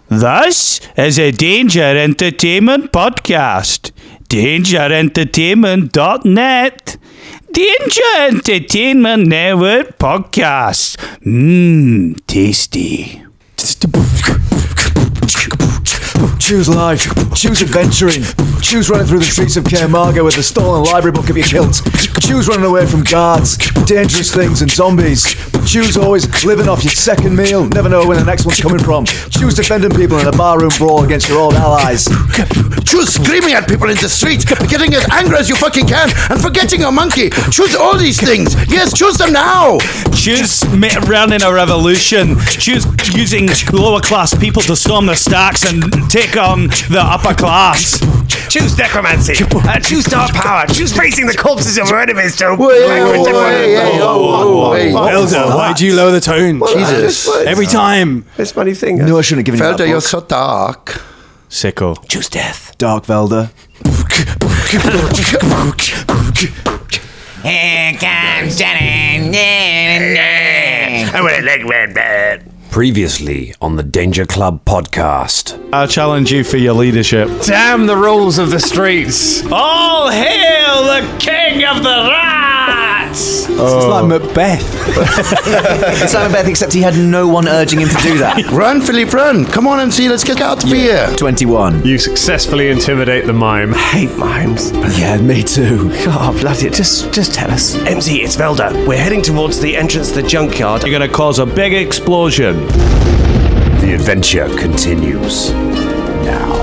This is a Danger Entertainment podcast. DangerEntertainment.net. Danger Entertainment Network podcast. Tasty. Choose life, choose adventuring, choose running through the streets of Kaer Maga with the stolen library book of your kilt, choose running away from guards, dangerous things and zombies, choose always living off your second meal, never know when the next one's coming from, choose defending people in a barroom brawl against your old allies, choose screaming at people in the streets, getting as angry as you fucking can, and forgetting your monkey. Choose all these things. Yes, choose them now. Choose running a revolution. Choose using lower class people to storm the stacks and take on the upper class. Choose necromancy. Choose dark power. Choose raising the corpses of your enemies to Felder, why do you lower the tone? Jesus. Every time. This funny thing. no, I shouldn't have given you that Felder, book. you're so dark. Sicko. Choose death. Dark Velder. Here comes Jenny. I want a leg red bed. Previously on the Danger Club podcast. I challenge you for your leadership. Damn the rules of the streets. All hail the king of the rats! It's like Macbeth. It's like Macbeth, except he had no one urging him to do that. Run, Philip, run. Come on, MC, let's get out of here. 21. You successfully intimidate the mime. I hate mimes. Yeah, me too. God, bloody it. Just tell us. MC, it's Velda. We're heading towards the entrance to the junkyard. You're gonna cause a big explosion. The adventure continues now.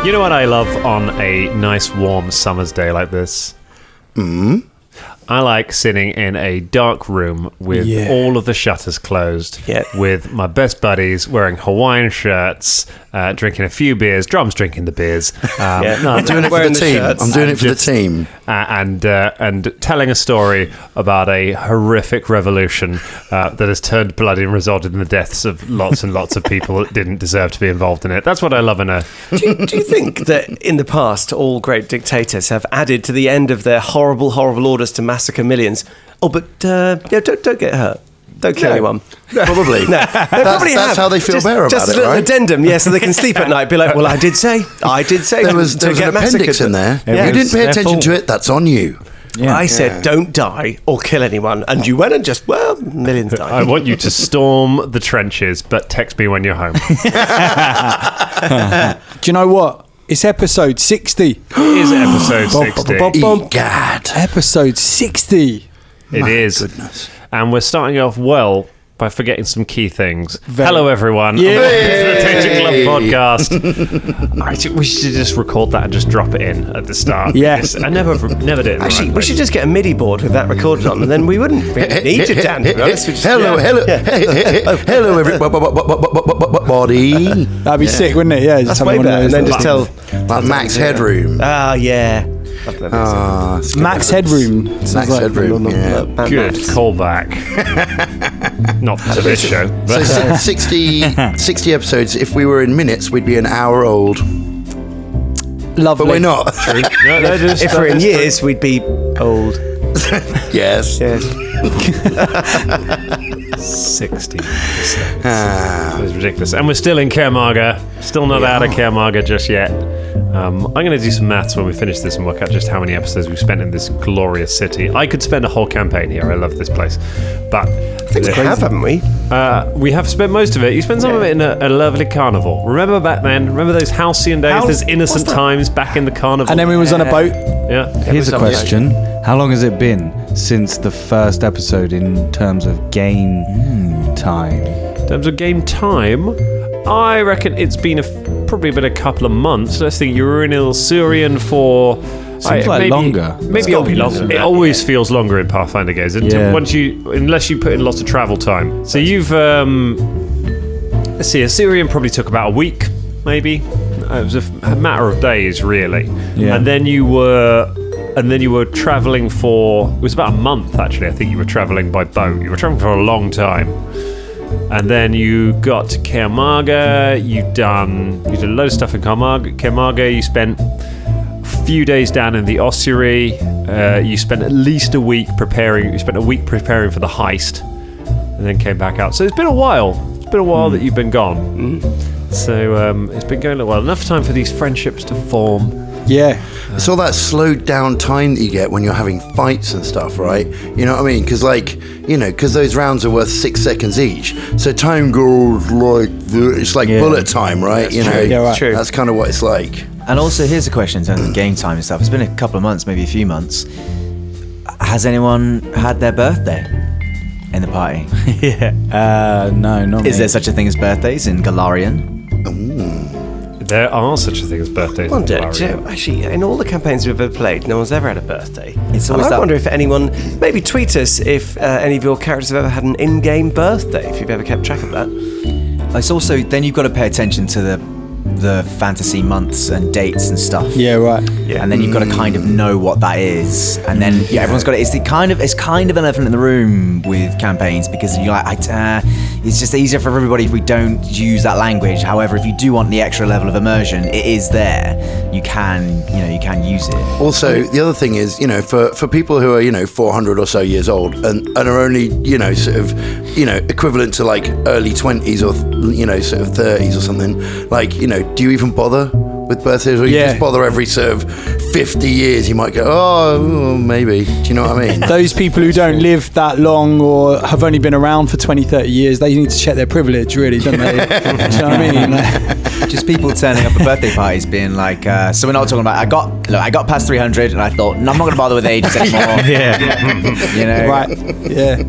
You know what I love on a nice warm summer's day like this? I like sitting in a dark room with all of the shutters closed, with my best buddies wearing Hawaiian shirts, drinking a few beers, drums drinking the beers. I'm doing it for the team. I'm doing it for the team. And telling a story about a horrific revolution that has turned bloody and resulted in the deaths of lots and lots of people that didn't deserve to be involved in it. That's what I love in a... Do you think that in the past all great dictators have added to the end of their horrible, horrible orders to massacre millions? Oh, but don't get hurt. Don't kill anyone. Probably. No, they probably have. That's how they feel better about just it, a little right? addendum, so they can sleep at night. Be like, well, I did say. There was to an get appendix massacred. in there. Yeah. You didn't pay attention to it, that's on you. I said, don't die or kill anyone. And you went and just, millions died. I want you to storm the trenches, but text me when you're home. Do you know what? It's episode 60. It is episode 60. God. Episode 60. It is. Goodness. And we're starting off well by forgetting some key things. Hello, everyone. Yeah. Welcome to the Danger Club podcast. We should just record that and just drop it in at the start. Yeah. I never did it. Actually, we should just get a MIDI board with that recorded on, and then we wouldn't need to, Dan, to be honest. Hello, everybody. That'd be sick, wouldn't it? Yeah. That's way better. And then just tell... Like Max Headroom. Ah, yeah. Max Headroom. Max Headroom, yeah. Good callback. Not to this show. So But 60 episodes. If we were in minutes, we'd be an hour old. Lovely. But we're not. If we're in years, we'd be old. Yes. 60. That was ridiculous. And we're still in Kaer Maga. Still not out of Kaer Maga just yet. I'm going to do some maths when we finish this and work out just how many episodes we've spent in this glorious city. I could spend a whole campaign here. I love this place. But I think we have, haven't we? We have spent most of it. You spent some of it in a lovely carnival. Remember back then? Remember those halcyon days? Those innocent times back in the carnival? And then we was on a boat. Yeah. Here's a question. How long has it been since the first episode in terms of game time? In terms of game time, I reckon it's been probably been a couple of months. Let's think. You were in Illyrian for... Seems like longer. Maybe it'll be longer. It always feels longer in Pathfinder games unless you put in lots of travel time. So you've let's see, Illyrian probably took about a week, maybe. It was a matter of days, really. Yeah. And then you were traveling for... It was about a month, actually. I think you were traveling by boat. You were traveling for a long time. And then you got to Kaer Maga. You did a load of stuff in Kaer Maga. You spent few days down in the ossuary. You spent at least a week preparing. You spent a week preparing for the heist, and then came back out. So it's been a while. It's been a while that you've been gone. So it's been going a while. Enough time for these friendships to form. Yeah. It's all that slowed down time that you get when you're having fights and stuff, right? You know what I mean? Because, because those rounds are worth 6 seconds each. So time goes it's like bullet time, right? That's true. Yeah, right. True. That's kind of what it's like. And also, here's a question in terms of game time and stuff. It's been a couple of months, maybe a few months. Has anyone had their birthday in the party? No, not me. Is there such a thing as birthdays in Galarian? There are such a thing as birthdays. One day, actually, in all the campaigns we've ever played, no one's ever had a birthday. It's And always I that- wonder if anyone, maybe tweet us if any of your characters have ever had an in-game birthday, if you've ever kept track of that. It's also, then you've got to pay attention to the fantasy months and dates and stuff. Yeah, right. And then you've got to kind of know what that is, and then everyone's got it. It's kind of an elephant in the room with campaigns, because you're like, it's just easier for everybody if we don't use that language. However, if you do want the extra level of immersion, it is there. You can use it. Also, the other thing is, for people who are, 400 or so years old and are only, equivalent to like early 20s or, sort of 30s or something, do you even bother with birthdays? Or you just bother every sort of 50 years? You might go, oh, maybe. Do you know what I mean? Those people who don't live that long or have only been around for 20, 30 years, they need to check their privilege, really, don't they? Do you know what I mean? Just people turning up at birthday parties being like, so we're not talking about, I got past 300 and I thought, no, I'm not going to bother with ages anymore. Right, yeah.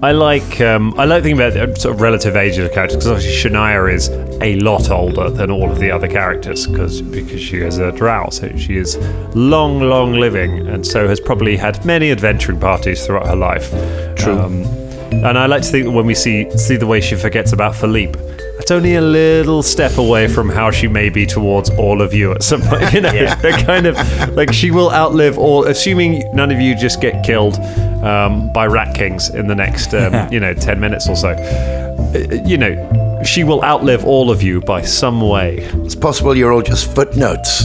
I like thinking about the sort of relative age of the characters, because obviously Shania is a lot older than all of the other characters because she is a drow, so she is long living, and so has probably had many adventuring parties throughout her life. True. And I like to think that when we see the way she forgets about Philippe, it's only a little step away from how she may be towards all of you at some point. They're kind of like, she will outlive all, assuming none of you just get killed by rat kings in the next 10 minutes or so. She will outlive all of you by some way. It's possible you're all just footnotes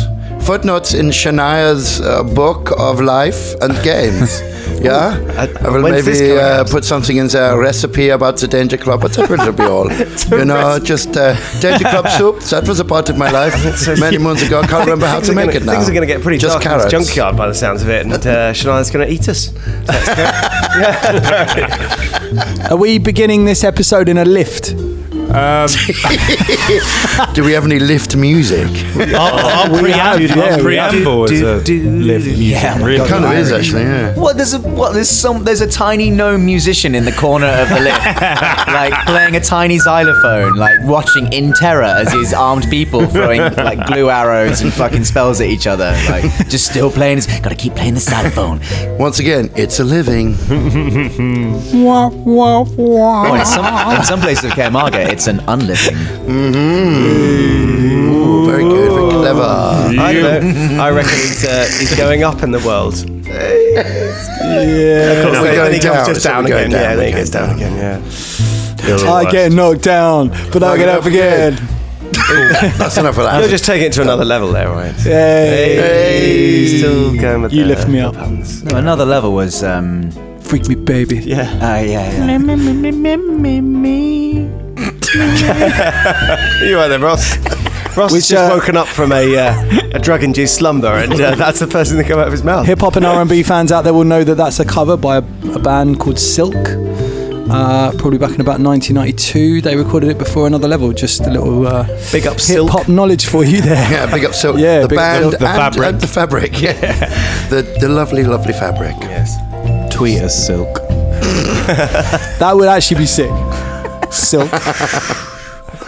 in Shania's book of life and games. Yeah, I will when's this maybe coming out? put something in the recipe about the Danger Club, but that will be all. Just Danger Club soup. That was a part of my life many months ago. I can't remember how to make it now. Things are going to get pretty just dark carrots. in this junkyard by the sounds of it, and Shania's going to eat us. Are we beginning this episode in a lift? Do we have any lift music? Our preamble is a lift music. It kind of is actually. Yeah. There's a tiny gnome musician in the corner of the lift, like playing a tiny xylophone, like watching in terror as his armed people throwing like glue arrows and fucking spells at each other, like just still playing. Gotta keep playing the xylophone. Once again, it's a living. Oh, in some places of Kaer Maga, it's an unliving. Ooh, very good, very clever. I don't know. I reckon he's going up in the world. Yeah. We're Then going he down. comes just so down we're going again. down, Then we're he goes going down again. Yeah. I get knocked down, but I get up again. That's enough of that. You're just taking it to another level there, right? Hey. Still going with You the lift me up. puns. No, another level was Freak me, baby. Yeah. yeah. You are there, Ross. Ross has just woken up from a drug-induced slumber, and that's the first thing that came out of his mouth. Hip hop and R&B fans out there will know that that's a cover by a band called Silk. Probably back in about 1992. They recorded it before Another Level. Just a little Big up hip Silk. hop knowledge for you there. Yeah, big up Silk. Yeah, the big up band Silk. and the fabric. Yeah, the lovely fabric. Yes. Tweet us, Silk. That would actually be sick. Silk.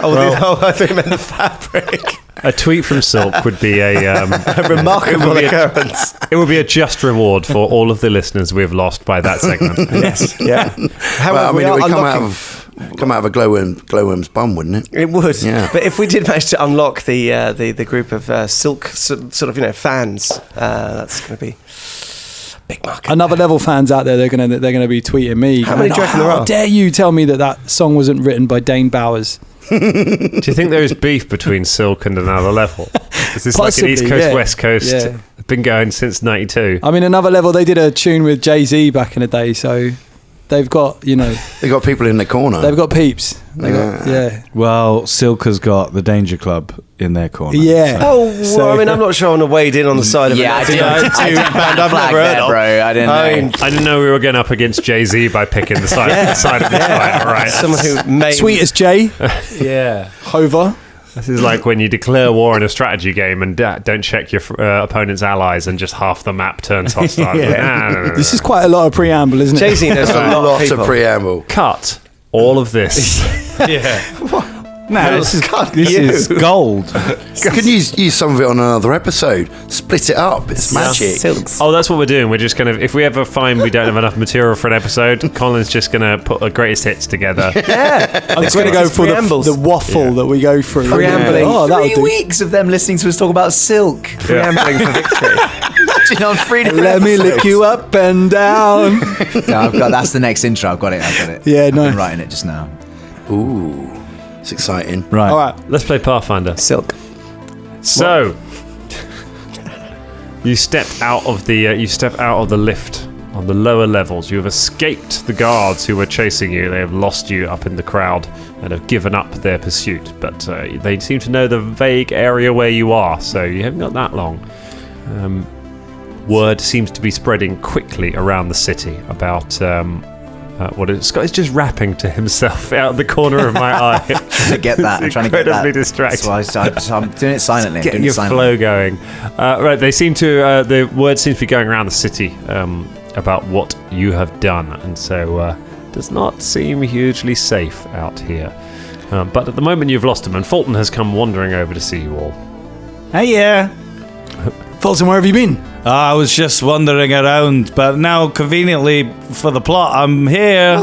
I thought you meant the fabric. A tweet from Silk would be a Remarkable occurrence. It would be a just reward for all of the listeners we've lost by that segment. Yes. Yeah. Well, I mean, it would unlocking. come out of a glowworm's bum, wouldn't it? It would. Yeah. But if we did manage to unlock the group of Silk sort of fans, that's going to be big market. Another Level fans out there, they're gonna be tweeting me. How many do you reckon there How are? dare you tell me that song wasn't written by Dane Bowers? Do you think there is beef between Silk and Another Level? Is this like an Possibly, East Coast, yeah. West Coast Yeah. Been going since 92. I mean, another level, they did a tune with Jay-Z back in the day, so they've got, They got people in the corner. they've got peeps. Yeah. Well, Silk has got the Danger Club in their corner. Yeah. Oh, well, I mean, I'm not sure I want to wade in on the side of Yeah, it. I didn't band I've never heard of, bro. I didn't know. I didn't know we were going up against Jay-Z by picking the side, the side of this fight. All right. Someone who made... Sweet as Jay. Yeah. Hover. This is like when you declare war in a strategy game and don't check your opponent's allies and just half the map turns hostile. No. This is quite a lot of preamble, isn't it? Jay-Z knows a lot of people. preamble. Cut all of this. No, this is gold. Can you use some of it on another episode? Split it up. It's magic. Oh, that's what we're doing. We're just going to, if we ever find we don't have enough material for an episode, Colin's just going to put a greatest hits together. I'm just going to go for the waffle that we go through. Preambling. Oh, that'll 3 do. weeks of them listening to us talk about Silk. Preambling for victory. Imagine on 3 different Let me lick you up and down. No, that's the next intro. I've got it. Yeah, no. I'm writing it just now. Ooh, it's exciting. Right. All right. Let's play Pathfinder. Silk. So, you step out of the lift on the lower levels. You have escaped the guards who were chasing you. They have lost you up in the crowd and have given up their pursuit. But they seem to know the vague area where you are, so you haven't got that long. Word seems to be spreading quickly around the city about Scott is just rapping to himself out of the corner of my eye. I get that. I'm trying to get that. Incredibly distracted. So I'm doing it silently. Getting your flow going. Right, they seem to. The word seems to be going around the city about what you have done, and so does not seem hugely safe out here. But at the moment, you've lost him, and Fulton has come wandering over to see you all. Hey, yeah. Fulton, where have you been? I was just wandering around, but now conveniently for the plot, I'm here.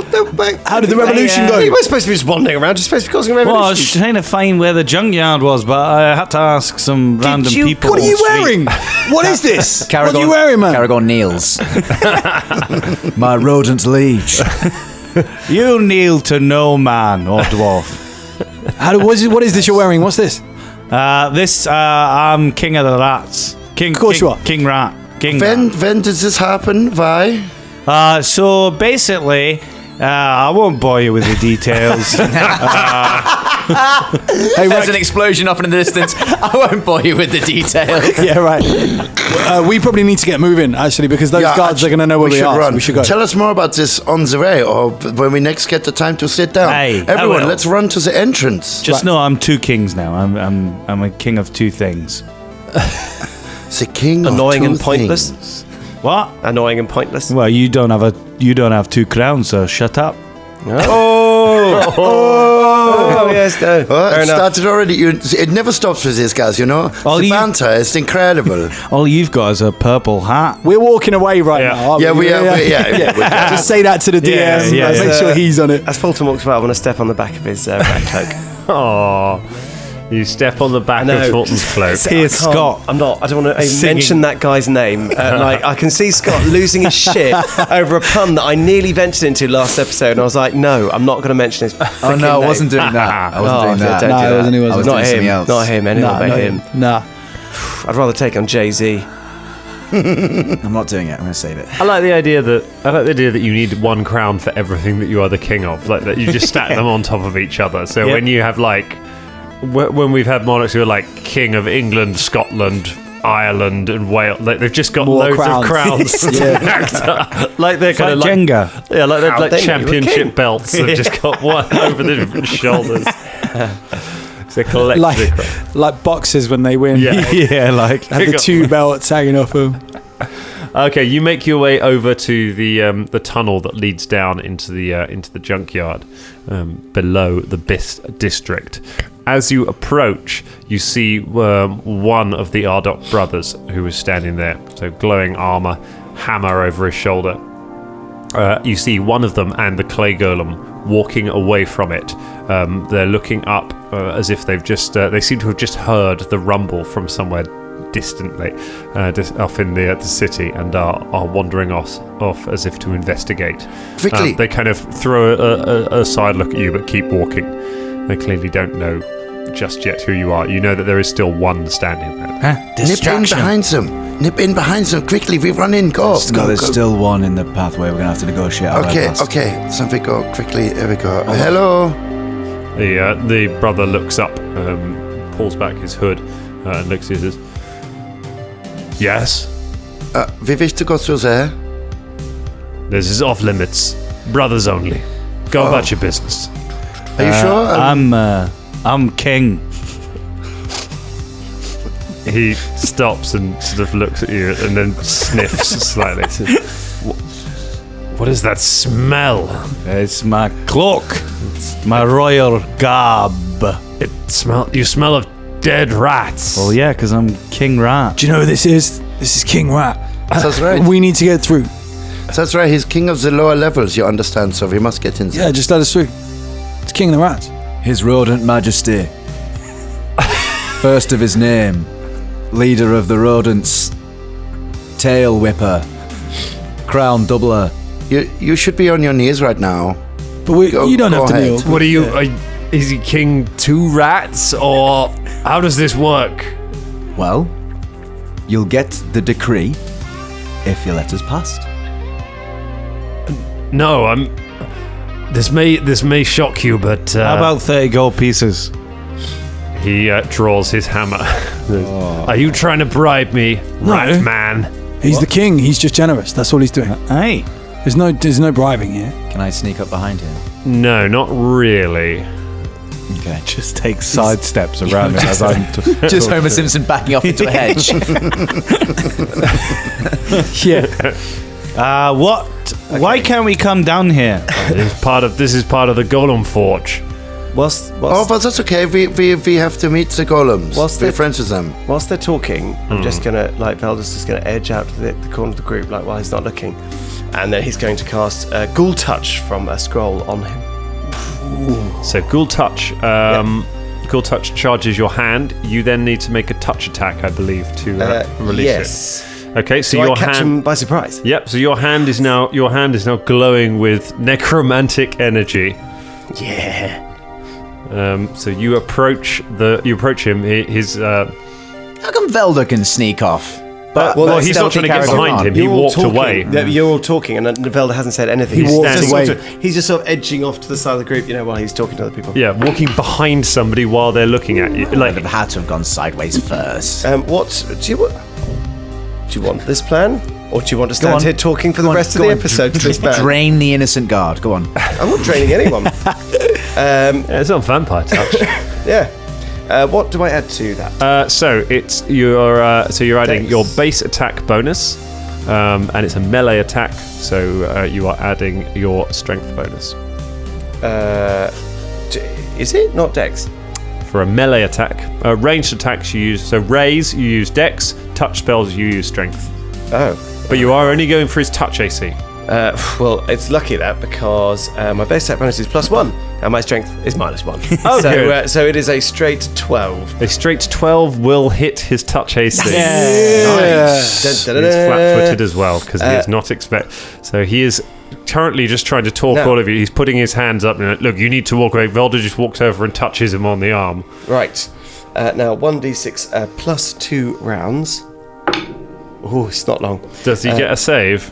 How did the revolution go? You weren't supposed to be just wandering around. You're supposed to be causing a revolution. Well, I was trying to find where the junkyard was, but I had to ask some random people. What are you on the street. wearing? What is this? Caragor, What are you wearing, man? Caragor kneels. My rodent liege. You kneel to no man or dwarf. What is this you're wearing? What's this? I'm king of the rats. Of course you are. King rat. King When does this happen? Why? rat. So basically, I won't bore you with the details. Hey, There's an explosion off in the distance. I won't bore you with the details. Yeah, right. We probably need to get moving, actually, because those guards are going to know where we are. Run. So we should go. Tell us more about this on the way, or when we next get the time to sit down. Hey, I everyone, will. let's run to the entrance. Just know I'm two kings now. I'm a king of two things. The king. Annoying of two and pointless. things. What? Annoying and pointless. Well, you don't have two crowns, so shut up. Oh, yes, no. Well, Fair it enough. started already. It never stops with these guys, you know. All The you- banter is incredible. All you've got is a purple hat. We're walking away right Yeah. now. aren't Yeah, we are. Yeah. Just say that to the DM. Yeah, Make sure he's on it. As Fulton walks by, I want to step on the back of his red cloak. Oh, you step on the back I know. of Fulton's cloak. Here's Scott. I don't want to Singing. mention that guy's name. I can see Scott losing his shit over a pun that I nearly ventured into last episode, and I was like, no, I'm not going to mention his. Oh no, I wasn't doing that. I wasn't doing that. Don't No, do it that. wasn't, he I was wasn't. doing Not something him. else. Not him. Anyone but not him. Nah. I'd rather take on Jay-Z. I'm not doing it. I'm going to save it. I like the idea that you need one crown for everything that you are the king of. Like that, you just stack them on top of each other. So when you have when we've had monarchs who are like King of England, Scotland, Ireland, and Wales, like they've just got More loads crowns. of crowns stacked up. Like they're kind of Like like Jenga. Yeah, like they're like Then you were championship king. belts. They've just got one over the different shoulders. It's a collective crown. Like boxers when they win. Yeah. Yeah, like Have the two belts hanging off them. Okay, you make your way over to the tunnel that leads down into the junkyard below the Bis district. As you approach, you see one of the Ardok brothers who is standing there. So glowing armor, hammer over his shoulder. You see one of them and the clay golem walking away from it. They're looking up as if they've just. They seem to have just heard the rumble from somewhere distantly, off in the city, and are wandering off as if to investigate. Quickly. They kind of throw a side look at you, but keep walking. They clearly don't know just yet who you are. You know that there is still one standing there. Nip in behind them. Nip in behind them quickly. We run in. Go. No, there's still one in the pathway. We're going to have to negotiate our way past. Okay. Something go quickly. Here we go. Hello. The brother looks up, pulls back his hood, and looks at you and says, yes? We wish to go through there. This is off limits. Brothers only. Go about your business. Are you sure? I'm king. He stops and sort of looks at you and then sniffs slightly. What is that smell? It's my cloak. It's my royal garb. You smell of dead rats. Well, yeah, because I'm King Rat. Do you know who this is? This is King Rat. That's right. We need to get through. That's right. He's king of the lower levels, you understand, so we must get in there. Yeah, just let us through. It's King of the Rats. His Rodent Majesty. First of his name. Leader of the rodents. Tail whipper. Crown doubler. You should be on your knees right now. But you don't have to kneel. What are you... Is he king to rats, or how does this work? Well, you'll get the decree if you let us past. No, This may shock you, but How about 30 gold pieces? he draws his hammer. Are you trying to bribe me, rat man? He's the king. He's just generous. That's all he's doing. Hey. There's no bribing here. Can I sneak up behind him? No, not really. Okay. Just take side steps around it as I'm... Just Homer Simpson backing off into a hedge. Yeah. What? Why can't we come down here? This is part of the Golem Forge. Oh, but that's okay. We have to meet the golems. We're friends with them. Whilst they're talking, I'm just gonna Velda's just gonna edge out to the corner of the group, while he's not looking, and then he's going to cast Ghoul Touch from a scroll on him. Ooh. So Ghoul Touch, Ghoul Touch charges your hand. You then need to make a touch attack, I believe, to release it. Okay, so your I catch hand him by surprise. Yep. So your hand is now glowing with necromantic energy. Yeah. So you approach him. His How come Velda can sneak off? But he's not trying to get behind him. He walked away. You're all talking, and Velda hasn't said anything. He walked away. He's just sort of edging off to the side of the group, while he's talking to other people. Yeah, walking behind somebody while they're looking at you. I'd have had to have gone sideways first. What do you want? Do you want this plan, or do you want to stand here talking for the rest of the episode to this man? Drain the innocent guard. Go on. I'm not draining anyone. It's not vampire touch. Yeah. What do I add to that? So you're adding Dex. your base attack bonus, and it's a melee attack. So you are adding your strength bonus. Is it not Dex? For a melee attack, ranged attacks you use. So raise you use Dex, touch spells you use strength. Oh, but you are only going for his touch AC. Well, it's lucky that because my base attack bonus is +1 and my strength is -1. Oh, good. So it is a straight 12. A straight 12 will hit his touch AC. Nice. He's flat-footed as well because he is not So he is currently just trying to talk all of you. He's putting his hands up and look, you need to walk away. Velda just walks over and touches him on the arm. Right. Now 1d6 +2 rounds. Oh, it's not long. Does he get a save?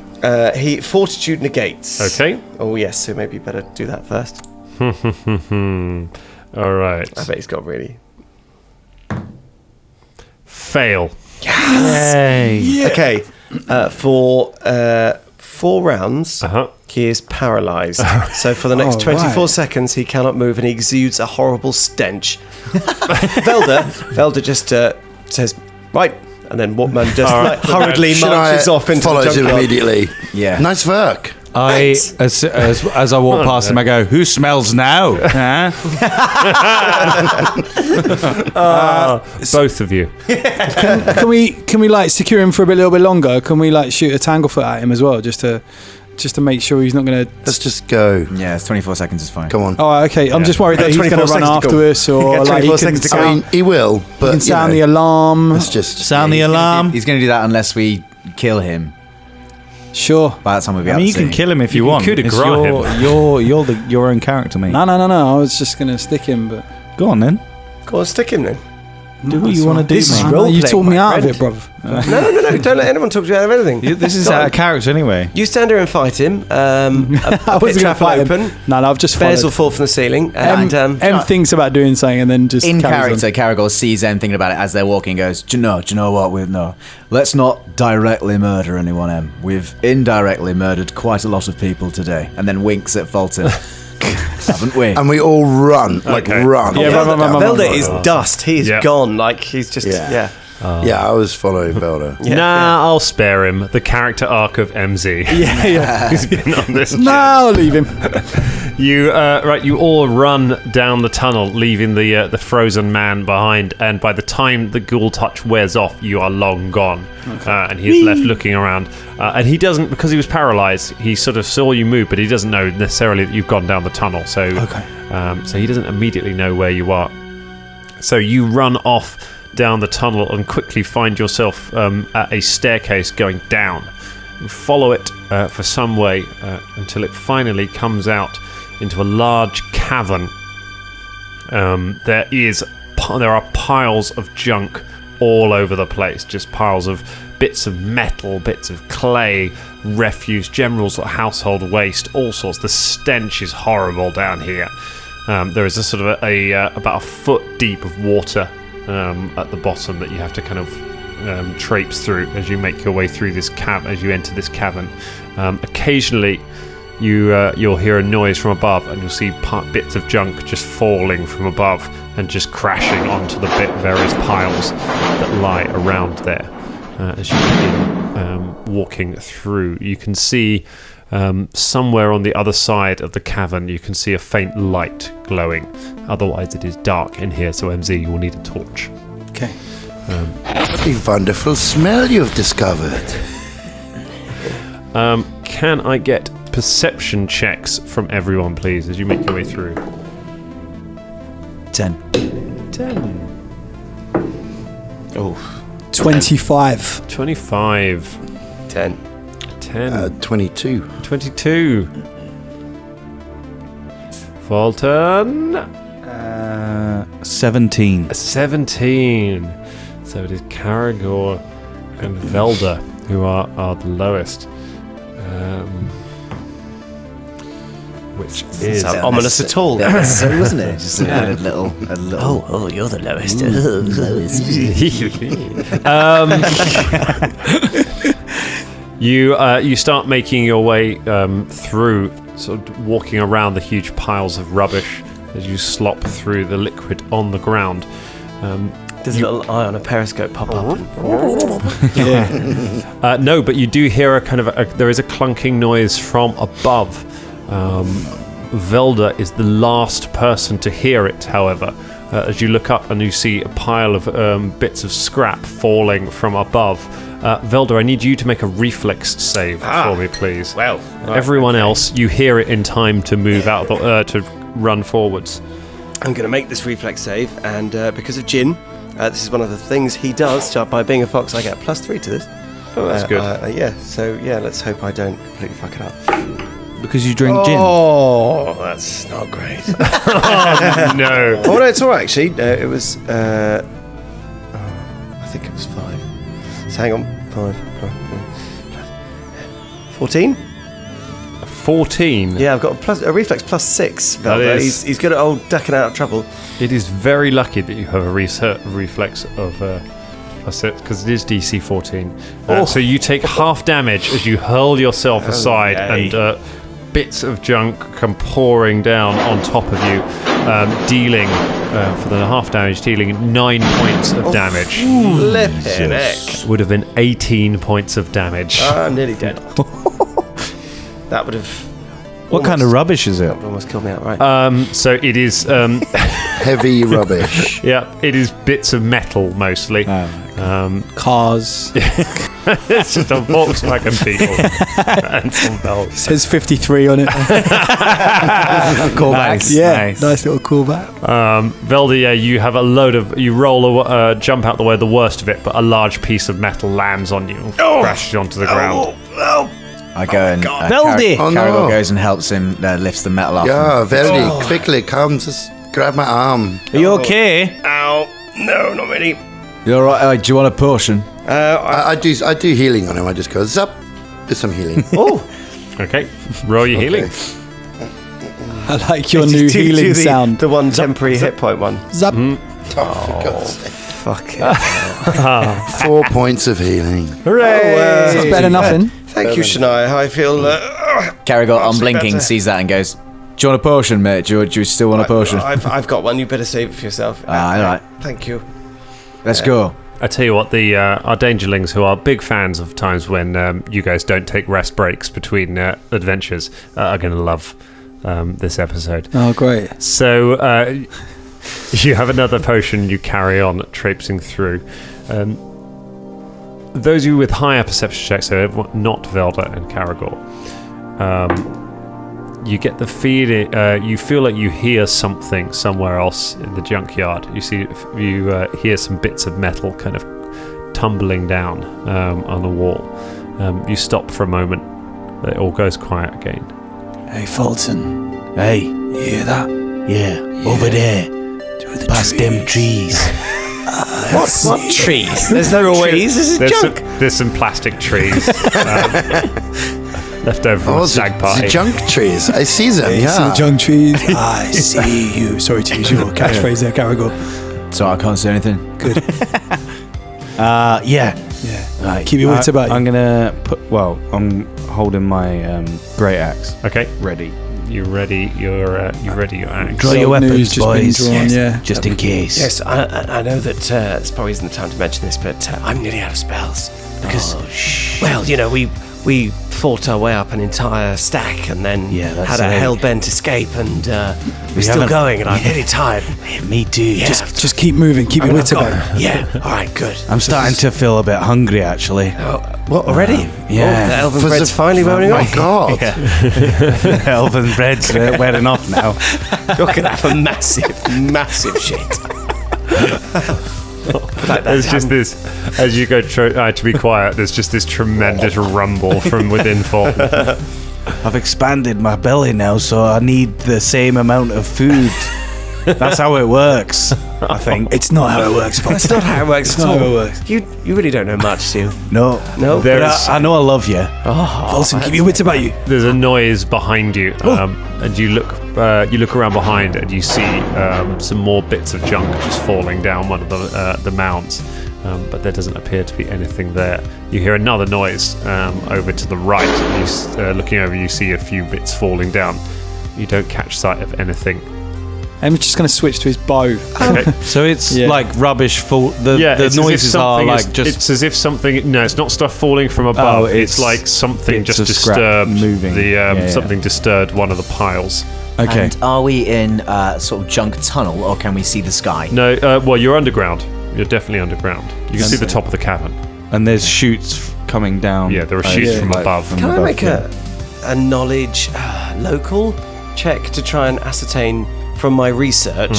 He fortitude negates. Okay. Oh yes, so maybe better do that first. All right. I bet he's got really. Fail. Yes. Yay. Yeah. Okay. For 4 rounds, he is paralysed. So for the next 24 seconds, he cannot move, and he exudes a horrible stench. Velda just says, "Right." And then Whatman just hurriedly marches off into the junkyard. Follows him immediately. Yeah. Nice work. As I walk past him, I go, "Who smells now?" Huh? Both of you. Can we secure him for a little bit longer? Can we shoot a tanglefoot at him as well, just to make sure he's not going to... Let's just go. Yeah, it's 24 seconds is fine. Come on. Oh, okay. I'm just worried that he's going to run after us, or he will, but he can sound the alarm. Let's just sound the alarm. He's going to do that unless we kill him. Sure. By that time we'll be out you can kill him if you want. Could have him. You're your own character, mate. No. I was just going to stick him, but... Go on, then. Go on, stick him then. Do what you want to do, This is man. role You playing, talk me my out of friend. it, bruv. No. Don't let anyone talk to you out of anything. This is Go out on. of character anyway. You stand here and fight him. I A wasn't pit going to trap will fight him. open. No, I've just Bears will followed. fall from the ceiling. And Em thinks about doing something and then just In carries character, Caragor sees them thinking about it as they're walking and goes, do you know what? No. Let's not directly murder anyone, Em. We've indirectly murdered quite a lot of people today. And then winks at Fulton. Haven't we? And we all run, run. Yeah, run. Velda is dust. He is Yeah. gone. Like, he's just, yeah. Yeah, I was following Velda. I'll spare him. The character arc of MZ. Yeah. He's been on this. No, I'll leave him. You you all run down the tunnel, leaving the frozen man behind. And by the time the ghoul touch wears off, you are long gone, and he's left looking around. And he doesn't, because he was paralyzed. He sort of saw you move, but he doesn't know necessarily that you've gone down the tunnel. So so he doesn't immediately know where you are. So you run off down the tunnel and quickly find yourself at a staircase going down. You follow it for some way until it finally comes out into a large cavern. There are piles of junk all over the place, just piles of bits of metal, bits of clay, refuse, general sort of household waste, all sorts. The stench is horrible down here. There is a sort of about a foot deep of water at the bottom that you have to kind of traipse through as you make your way through this as you enter this cavern. Occasionally you'll hear a noise from above, and you'll see bits of junk just falling from above and just crashing onto the various piles that lie around there. As you begin walking through, you can see somewhere on the other side of the cavern, you can see a faint light glowing. Otherwise, it is dark in here, so MZ, you will need a torch. Okay. What a wonderful smell you've discovered. Can I get perception checks from everyone, please, as you make your way through? 10. 25. 25. 10. 22. 22. Fulton. 17. 17. So it is Caragor and Velda who are the lowest. Which is Not ominous at all. So, wasn't it? Just a little. Oh, you're the lowest. You start making your way through, sort of walking around the huge piles of rubbish as you slop through the liquid on the ground. There's a little eye on a periscope pop up. No, but you do hear a kind of there is a clunking noise from above. Velda is the last person to hear it, however, as you look up and you see a pile of bits of scrap falling from above. Velda, I need you to make a reflex save for me, please. Well, everyone else, you hear it in time to move out to run forwards. I'm going to make this reflex save, and because of Jin, this is one of the things he does. By being a fox, I get +3 to this. Oh, that's good. Let's hope I don't completely fuck it up. Because you drink gin. Oh, that's not great. No. Oh, no, it's all right, actually. It was, I think it was 5. So hang on. 5. 14? 14? Yeah, I've got a reflex +6. That is- He's good at old ducking out of trouble. It is very lucky that you have a reflex of +6, because it is DC 14. So you take half damage as you hurl yourself aside, and bits of junk come pouring down on top of you, dealing, for the half damage, dealing 9 points of damage. Flippin' heck. Would have been 18 points of damage. I'm nearly dead. That would have... What kind of rubbish is it? Almost killed me outright. So it is... Heavy rubbish. Yeah, it is bits of metal, mostly. Cars. It's just a Volkswagen people. And some belts. Says 53 on it. Callback. Yeah, nice little callback. Velda, you have a load of... You roll jump out the way, the worst of it, but a large piece of metal lands on you and crashes onto the ground. I go and Veldy! Caragor goes and helps him, lifts the metal off. Yeah, Veldy, quickly come, just grab my arm. Are you okay? Ow. No, not really. You all right? Do you want a potion? I do healing on him. I just go, zap. There's some healing. Oh, Okay, roll your healing. I like your new healing sound. The one temporary hit point one. Zap. Oh, for God's sake. Fuck it. 4 points of healing. Hooray! It's better than nothing. Thank you, Shania. I feel... Caragor, on Actually blinking, better. sees that and goes, "Do you want a potion, mate? Do you still want a potion?" I've got one. You better save it for yourself. All right. Thank you. Let's go. I tell you what, our Dangerlings, who are big fans of times when you guys don't take rest breaks between adventures, are going to love this episode. Oh, great. So you have another potion you carry on traipsing through. Those of you with higher perception checks, so not Velda and Caragor, you get the feeling, you feel like you hear something somewhere else in the junkyard. You hear some bits of metal kind of tumbling down on the wall. You stop for a moment. It all goes quiet again. Hey, Fulton. Hey, You hear that? yeah, over there, past them trees. What trees? There's no trees. This is junk. There's some plastic trees left over from a stag party. The junk trees. I see them, Hey, see the yeah. junk trees. I see you. Sorry to use your catchphrase there, Caragor. So I can't say anything. Good. Yeah. Yeah. Right. Keep your wits about you. I'm gonna put. Well, I'm holding my great axe Okay, ready. you ready? Your axe. Draw your Old news weapons, just been boys. drawn, yeah. Just in case. Yes, I know that this probably isn't the time to mention this, but I'm nearly out of spells. Because, well, you know, we fought our way up an entire stack and then Yeah, that's had a right. hell-bent escape and we're still haven't- going and I'm really tired. Me too. Yeah. Just keep moving. Keep your wits about you. Yeah, all right, good. I'm starting to feel a bit hungry, actually. What, already? Yeah. Oh, the elven For bread's the- finally wearing Oh my off. God. Elven bread's wearing off now. You're going to have a massive shit. There's just this, as you go to be quiet, there's just this tremendous rumble from within Fulton. I've expanded my belly now, so I need the same amount of food. That's how it works, I think. It's not how it works, Fulton. That's not how it works It's at not how it all. works. You really don't know much, do you? No. No? But There's- I know I love you. Fulton, keep your wits about you. There's a noise behind you, and you look around behind, and you see some more bits of junk just falling down one of the mounds. But there doesn't appear to be anything there. You hear another noise over to the right. Looking over, you see a few bits falling down. You don't catch sight of anything. I'm just going to switch to his bow. Okay. So it's Yeah. like rubbish. The it's as if noises are something like is- just. It's as if something. No, it's not stuff falling from above. Oh, it's it's like something bits just of scrap disturbed moving. the Yeah. something disturbed one of the piles. Okay. And are we in sort of junk tunnel, or can we see the sky? No, well, you're underground. You're definitely underground. You can see the top of the cavern. And there's shoots coming down. Yeah, there are shoots from like, above. from Can I above, make a knowledge local check to try and ascertain from my research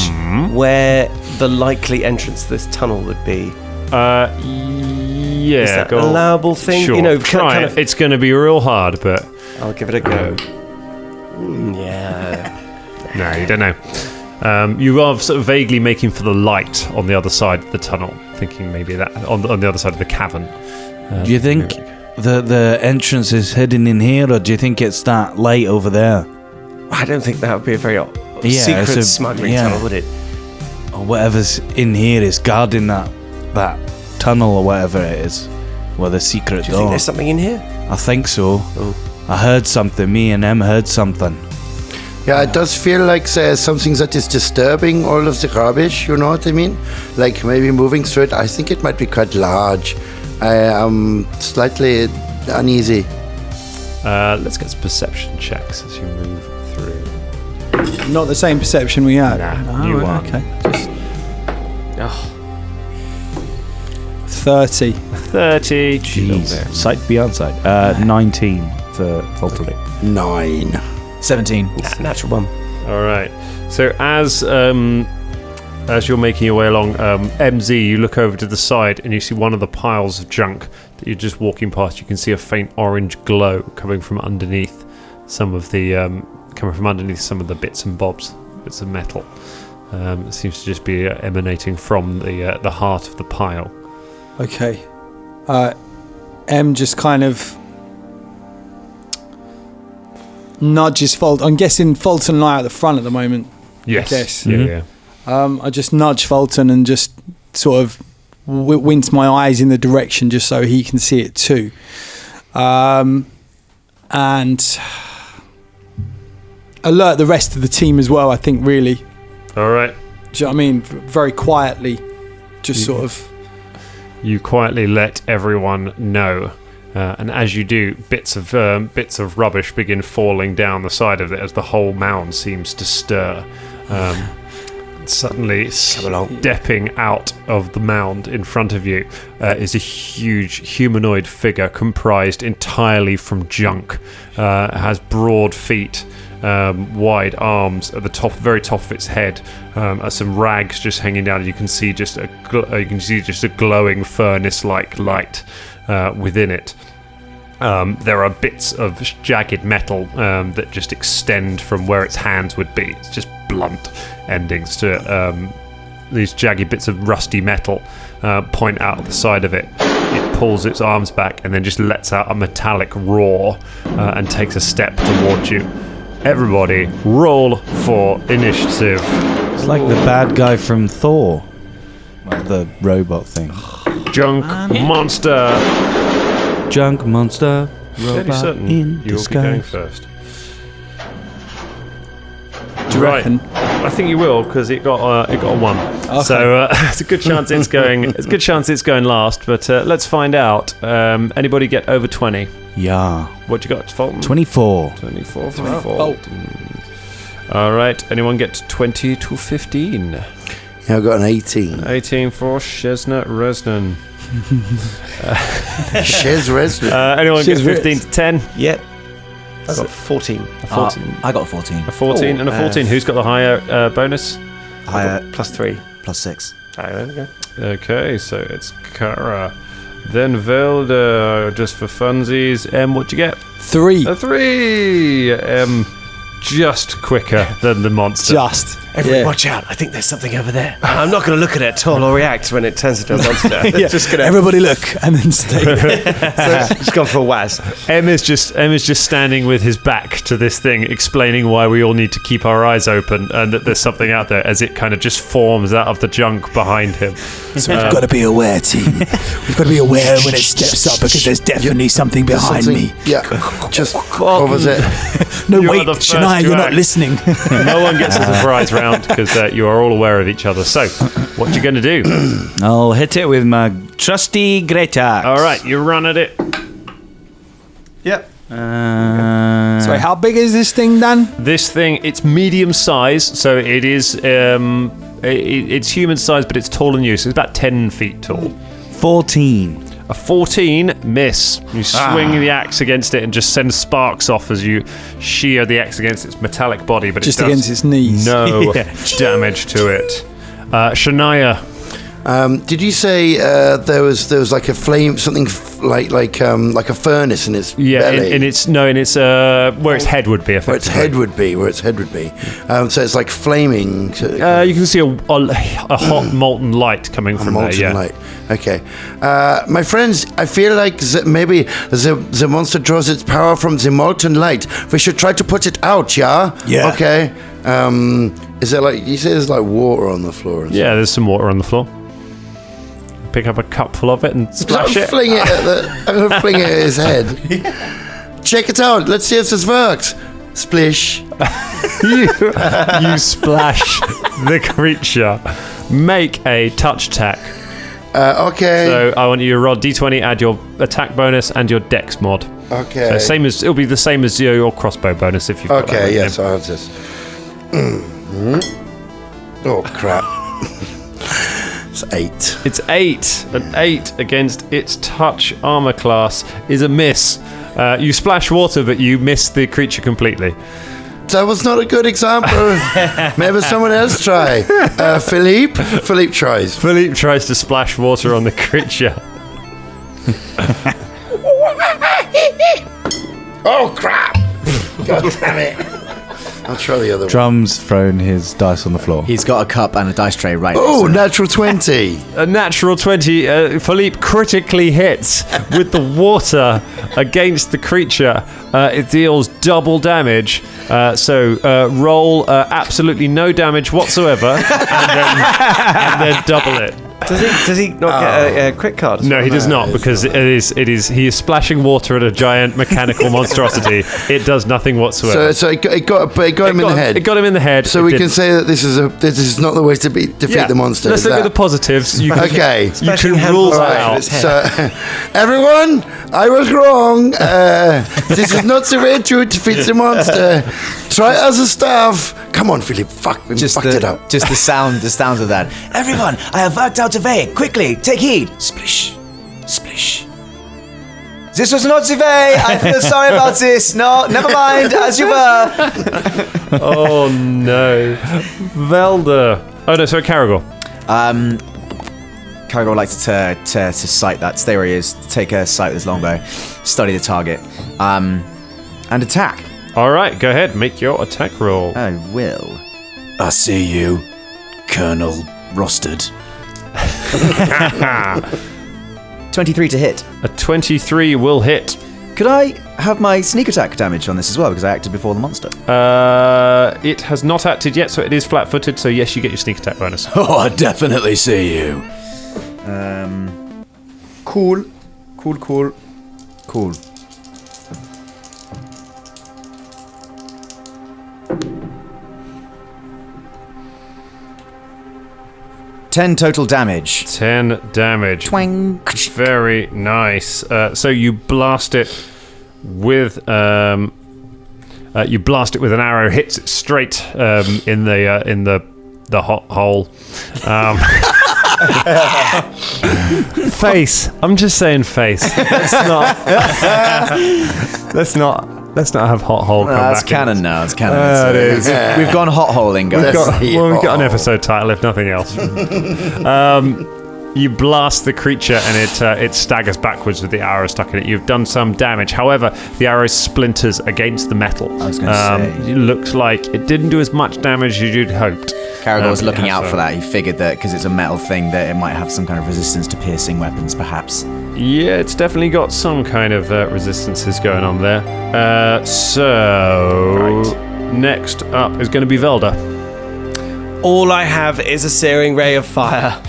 where the likely entrance to this tunnel would be? Yeah, Is that go an allowable thing? Sure, You know, try kind it. of- It's going to be real hard, but I'll give it a go. Yeah. no, you don't know. You are sort of vaguely making for the light on the other side of the tunnel, thinking maybe that on the other side of the cavern. Do you think the entrance is hidden in here, or do you think it's that light over there? I don't think that would be a very Yeah, secret it's a- smuggling yeah. tunnel, would it? Or whatever's in here is guarding that tunnel or whatever it is. Well, the secret Do you door. think there's something in here? I think so. Oh. I heard something. Me and Em heard something. Yeah, it does feel like there's something that is disturbing all of the rubbish, you know what I mean? Like maybe moving through it. I think it might be quite large. I am slightly uneasy. Let's get some perception checks as you move through. Not the same perception we had. Nah, you are. Okay. Just 30. 30. Jeez. Sight beyond sight. 19 for Fulton. 9. 17. Natural one. All right. So as you're making your way along, MZ, you look over to the side and you see one of the piles of junk that you're just walking past. You can see a faint orange glow coming from underneath some of the some of the bits and bobs, bits of metal. It seems to just be emanating from the heart of the pile. Okay. M just kind of nudges Fulton. I'm guessing Fulton and I are at the front at the moment. Yes. I guess. Yeah. I just nudge Fulton and just sort of wince my eyes in the direction just so he can see it too. And alert the rest of the team as well, I think, really. All right. Do you know what I mean? Very quietly, just sort of... You quietly let everyone know. And as you do, bits of rubbish begin falling down the side of it as the whole mound seems to stir. Suddenly, stepping out of the mound in front of you is a huge humanoid figure comprised entirely from junk. It has broad feet, wide arms at the very top of its head. Some rags just hanging down. You can see just a glowing furnace-like light within it. There are bits of jagged metal that just extend from where its hands would be. It's just blunt endings to it. These jagged bits of rusty metal point out the side of it. It pulls its arms back and then just lets out a metallic roar and takes a step towards you. Everybody, roll for initiative. It's like the bad guy from Thor. Like the robot thing. Junk monster. Junk monster. Fairly Robot certain in you'll disguise. be going first. Do you reckon? I think you will because it got a 1. Okay. So it's a good chance it's going. It's a good chance it's going last. But let's find out. Anybody get over 20? Yeah. What you got, Fulton? 24. 24 for Fulton. All right. Anyone get 20 to 15? Yeah, I got an 18. 18 for Chesnut Resnan. Shez Resnan. Anyone get 15 to 10? Yep. I got 14. A 14. I got a 14. A 14 and a 14. Who's got the higher bonus? Higher +3. +6. There we go. Okay, so it's Kara. Then Velda, just for funsies. What you get? 3. A 3. Just quicker than the monster. Just. Everyone, watch out. I think there's something over there. I'm not going to look at it at all or react when it turns into a monster. Yeah. Just gonna... Everybody look and then stay. Just gone for a waz. M is just standing with his back to this thing, explaining why we all need to keep our eyes open and that there's something out there as it kind of just forms out of the junk behind him. So we've got to be aware, team. We've got to be aware when it steps up because there's definitely something behind me. Yeah, just what was it? No, You are wait, the first Shania, to you're not act. listening. No one gets a surprise round because you are all aware of each other. So, what you going to do? I'll hit it with my trusty great axe. All right, you run at it. Yep. Sorry, how big is this thing, Dan? This thing, it's medium size, so it is. It's human size, but it's taller than you, so it's about 10 feet tall. 14. A 14 miss. You swing the axe against it and just send sparks off as you shear the axe against its metallic body, but Just it does against its knees. no damage to it. Shania. Did you say there was like a flame, something like a furnace in its belly? in its where its head would be. Where its head would be. So it's like flaming. You can see a hot molten light coming from there. Yeah. Light. Okay, my friends, I feel like maybe the monster draws its power from the molten light. We should try to put it out. Yeah. Yeah. Okay. Is there like you say? There's like water on the floor. And Yeah, there's some water on the floor. Pick up a cup full of it and splash it. I'm gonna fling it at his head. Check it out. Let's see if this works. Splish. You splash the creature. Make a touch attack. Okay. So I want you to roll d20, add your attack bonus and your dex mod. Okay. So it'll be the same as your crossbow bonus if you've got that. Okay. Yes, I have this. Oh crap. It's 8. It's 8. An 8 against its touch armor class is a miss. You splash water, but you miss the creature completely. That was not a good example. Maybe someone else try. Philippe? Philippe tries. Philippe tries to splash water on the creature. Oh crap! God damn it! I'll try the other one. Drum's thrown his dice on the floor. He's got a cup and a dice tray right Oh, next to him. natural 20. A natural 20. Philippe critically hits with the water against the creature. It deals double damage. So roll absolutely no damage whatsoever, and then double it. Does he not get a crit card? No, he does not, because he is splashing water at a giant mechanical monstrosity. It does nothing whatsoever. So it got him in the head. It got him in the head. So we can say that this is not the way to defeat the monster. Let's look at the positives. You can, Okay. You can rule that out. So, everyone, I was wrong. This is not the way to defeat the monster. Try other stuff. Come on, Philip. Fuck, we fucked it up. Just the sounds of that. Everyone, I have worked out a way. Quickly, take heed. Splish, splish. This was not the way. I feel sorry about this. No, never mind. As you were. Oh no, Velda. Oh no, sorry, Caragor. Caragor would like to sight that. Stay where he is. Take a sight with his longbow. Study the target. And attack. All right, go ahead. Make your attack roll. I will. I see you, Colonel Rusted. 23 to hit. A 23 will hit. Could I have my sneak attack damage on this as well, because I acted before the monster? It has not acted yet, so it is flat-footed. So yes, you get your sneak attack bonus. Oh, I definitely see you. Cool. 10 total damage. 10 damage. Twang. Very nice. So you blast it with an arrow. Hits it straight in the hot hole. Face. I'm just saying face. Let's not have hot hole come That's back. canon now. It's canon. It is. We've gone hot holing, guys. We've got an episode title, if nothing else. You blast the creature and it staggers backwards with the arrow stuck in it. You've done some damage. However, the arrow splinters against the metal. I was going to say. It looks like it didn't do as much damage as you'd hoped. Caragor was looking out for that. He figured that because it's a metal thing that it might have some kind of resistance to piercing weapons, perhaps. Yeah, it's definitely got some kind of resistances going on there. Next up is going to be Velda. All I have is a searing ray of fire.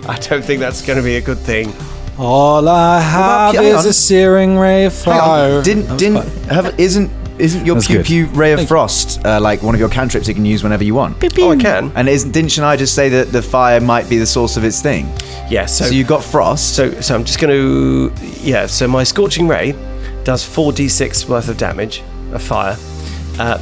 I don't think that's going to be a good thing. All I have hang is on. a searing ray of fire. Isn't your That's pew good. pew ray of frost like one of your cantrips you can use whenever you want? Oh, I can. And didn't Shania just say that the fire might be the source of its thing? Yeah, So you got frost. So I'm just going to... Yeah, so my Scorching Ray does 4d6 worth of damage of fire.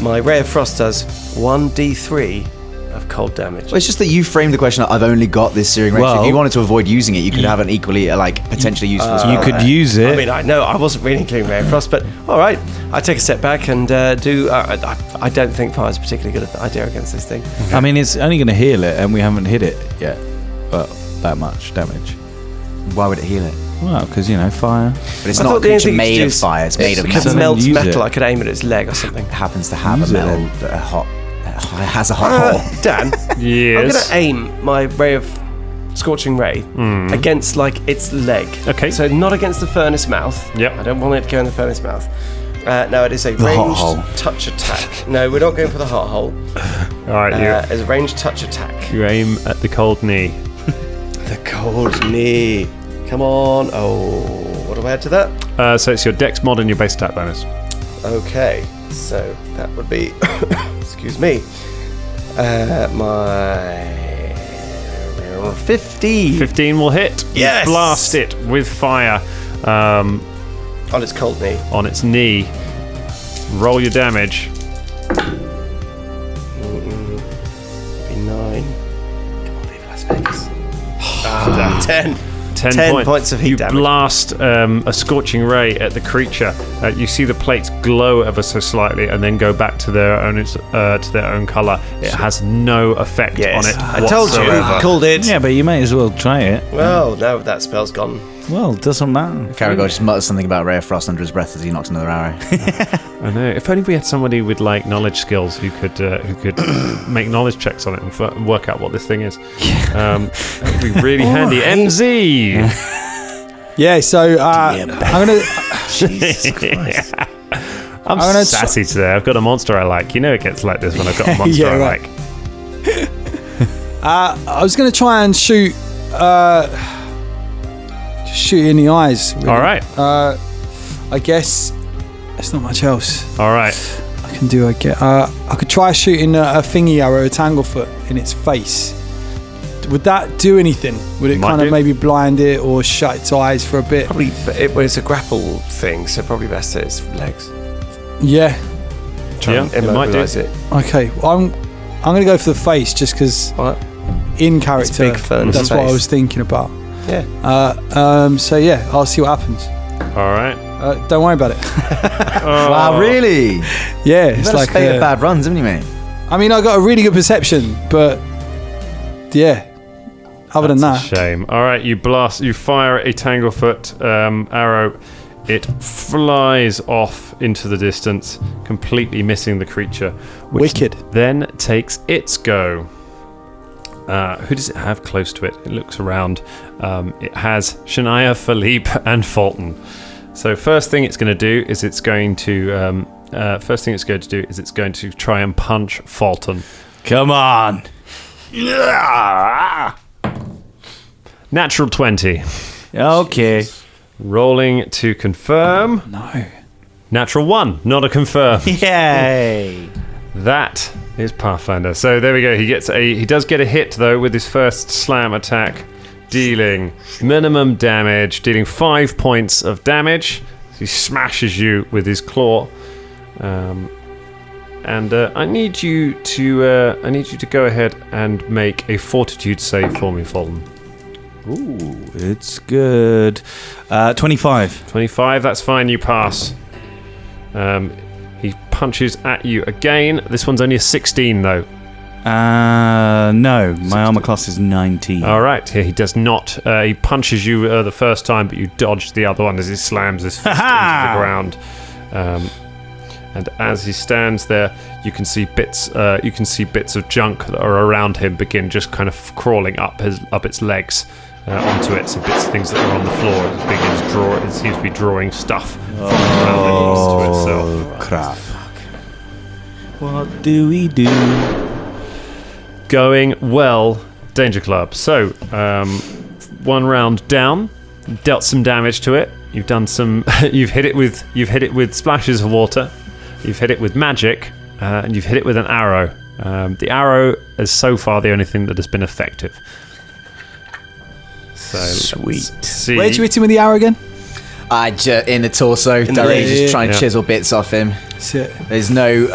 My Ray of Frost does 1d3 of cold damage. Well, it's just that you framed the question. I've only got this searing ray. So if you wanted to avoid using it, you could have an equally potentially useful. You could use it. I mean, I know I wasn't really including Ray of Frost, but all right, I take a step back and do. I don't think fire is a particularly good idea against this thing. I mean, it's only going to heal it, and we haven't hit it yet. But that much damage. Why would it heal it? Well, because, fire. But it's I not thought a the only creature thing you made could of do fire. It's made of because metal. it melts use metal. it. I could aim at its leg or something. It happens to have Use a it metal. then. It has a hot hole. Dan, Yes. I'm going to aim my Ray of Scorching Ray against its leg. Okay. So not against the furnace mouth. Yep. I don't want it to go in the furnace mouth. No, it is a hot ranged hole. touch attack. No, we're not going for the hot hole. All right, It's a ranged touch attack. you aim at the cold knee. The cold knee. Come on. Oh, what do I add to that? So it's your dex mod and your base attack bonus. Okay, so that would be, excuse me, my 15 15 will hit. Yes! You blast it with fire on its cold knee. on its knee. Roll your damage. Be 9. Come on, Viva Las Vegas. 10. 10 points of heat you damage. blast a scorching ray at the creature. You see the plates glow ever so slightly and then go back to their own colour. It has no effect Yes. on it I told you. whatsoever. Called it. Yeah, but you may as well try it. Well, now that spell's gone. Well, it doesn't matter. Kaer Maga just mutters something about Ray of Frost under his breath as he knocks another arrow. I know. If only we had somebody with like knowledge skills who could make knowledge checks on it and work out what this thing is. That would be really handy. MZ. Yeah. So I'm gonna. Jesus Christ. I'm sassy today. I've got a monster I like. You know it gets like this when I've got a monster I like. I was going to try and shoot in the eyes. Really. All right. I guess there's not much else. All right. I can do. I could try shooting a thingy arrow, a tanglefoot, in its face. Would that do anything? Would it kind of maybe blind it or shut its eyes for a bit? Probably. It's a grapple thing, so probably best at its legs. Yeah. Try and immobilize it. Okay. Well, I'm going to go for the face just because in character. Big furnace that's face. what I was thinking about. Yeah. So yeah, I'll see what happens. All right. Don't worry about it. Wow, really? Yeah, You've it's had like a spate of bad runs, haven't you, mate? I mean, I got a really good perception, but yeah. Other than that, shame. All right, you fire a tanglefoot arrow. It flies off into the distance, completely missing the creature. Which Wicked. Then takes its go. Who does it have close to it? It looks around. It has Shania, Philippe, and Fulton. So first thing it's going to do is it's going to try and punch Fulton. Come on. Natural 20. Okay. Rolling to confirm. no. Natural 1, not a confirm. Yay. That is Pathfinder. So there we go. He does get a hit though with his first slam attack, dealing minimum damage, dealing 5 points of damage. He smashes you with his claw. And I need you to go ahead and make a fortitude save for me, Fulton. Ooh, it's good. 25. 25, that's fine, you pass. He punches at you again. This one's only a 16 though. No, my armor class is 19. All right, he does not. He punches you the first time, but you dodge the other one as he slams his fist into the ground. And as he stands there, you can see bits of junk that are around him begin just kind of crawling up its legs onto it. So bits of things that are on the floor. It seems to be drawing stuff from around it onto itself. Crap. What do we do? Going well, Danger Club. So, one round down, dealt some damage to it. You've done some. You've hit it with splashes of water. You've hit it with magic, and you've hit it with an arrow. The arrow is so far the only thing that has been effective. So sweet. See. Where'd you hit him with the arrow again? In the torso, directly just trying to chisel bits off him. There's no.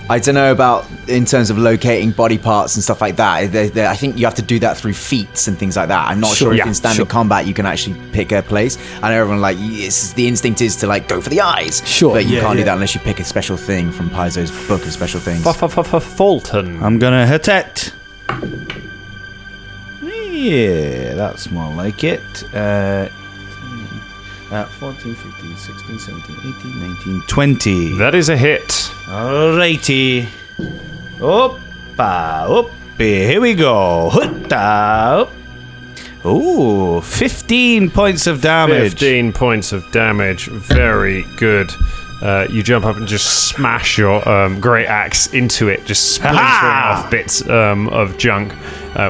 I don't know about in terms of locating body parts and stuff like that. I think you have to do that through feats and things like that. I'm not sure if in standard combat you can actually pick a place. I know everyone the instinct is to go for the eyes. Sure, but you can't do that unless you pick a special thing from Paizo's book of special things. Fulton. I'm gonna hit it. Yeah, that's more like it. 14, 15, 16, 17, 18, 19, 20. That is a hit. Alrighty. Oppa, here we go. Hutta. Ooh, 15 points of damage. 15 points of damage. Very good. You jump up and just smash your great axe into it, just splintering off bits of junk,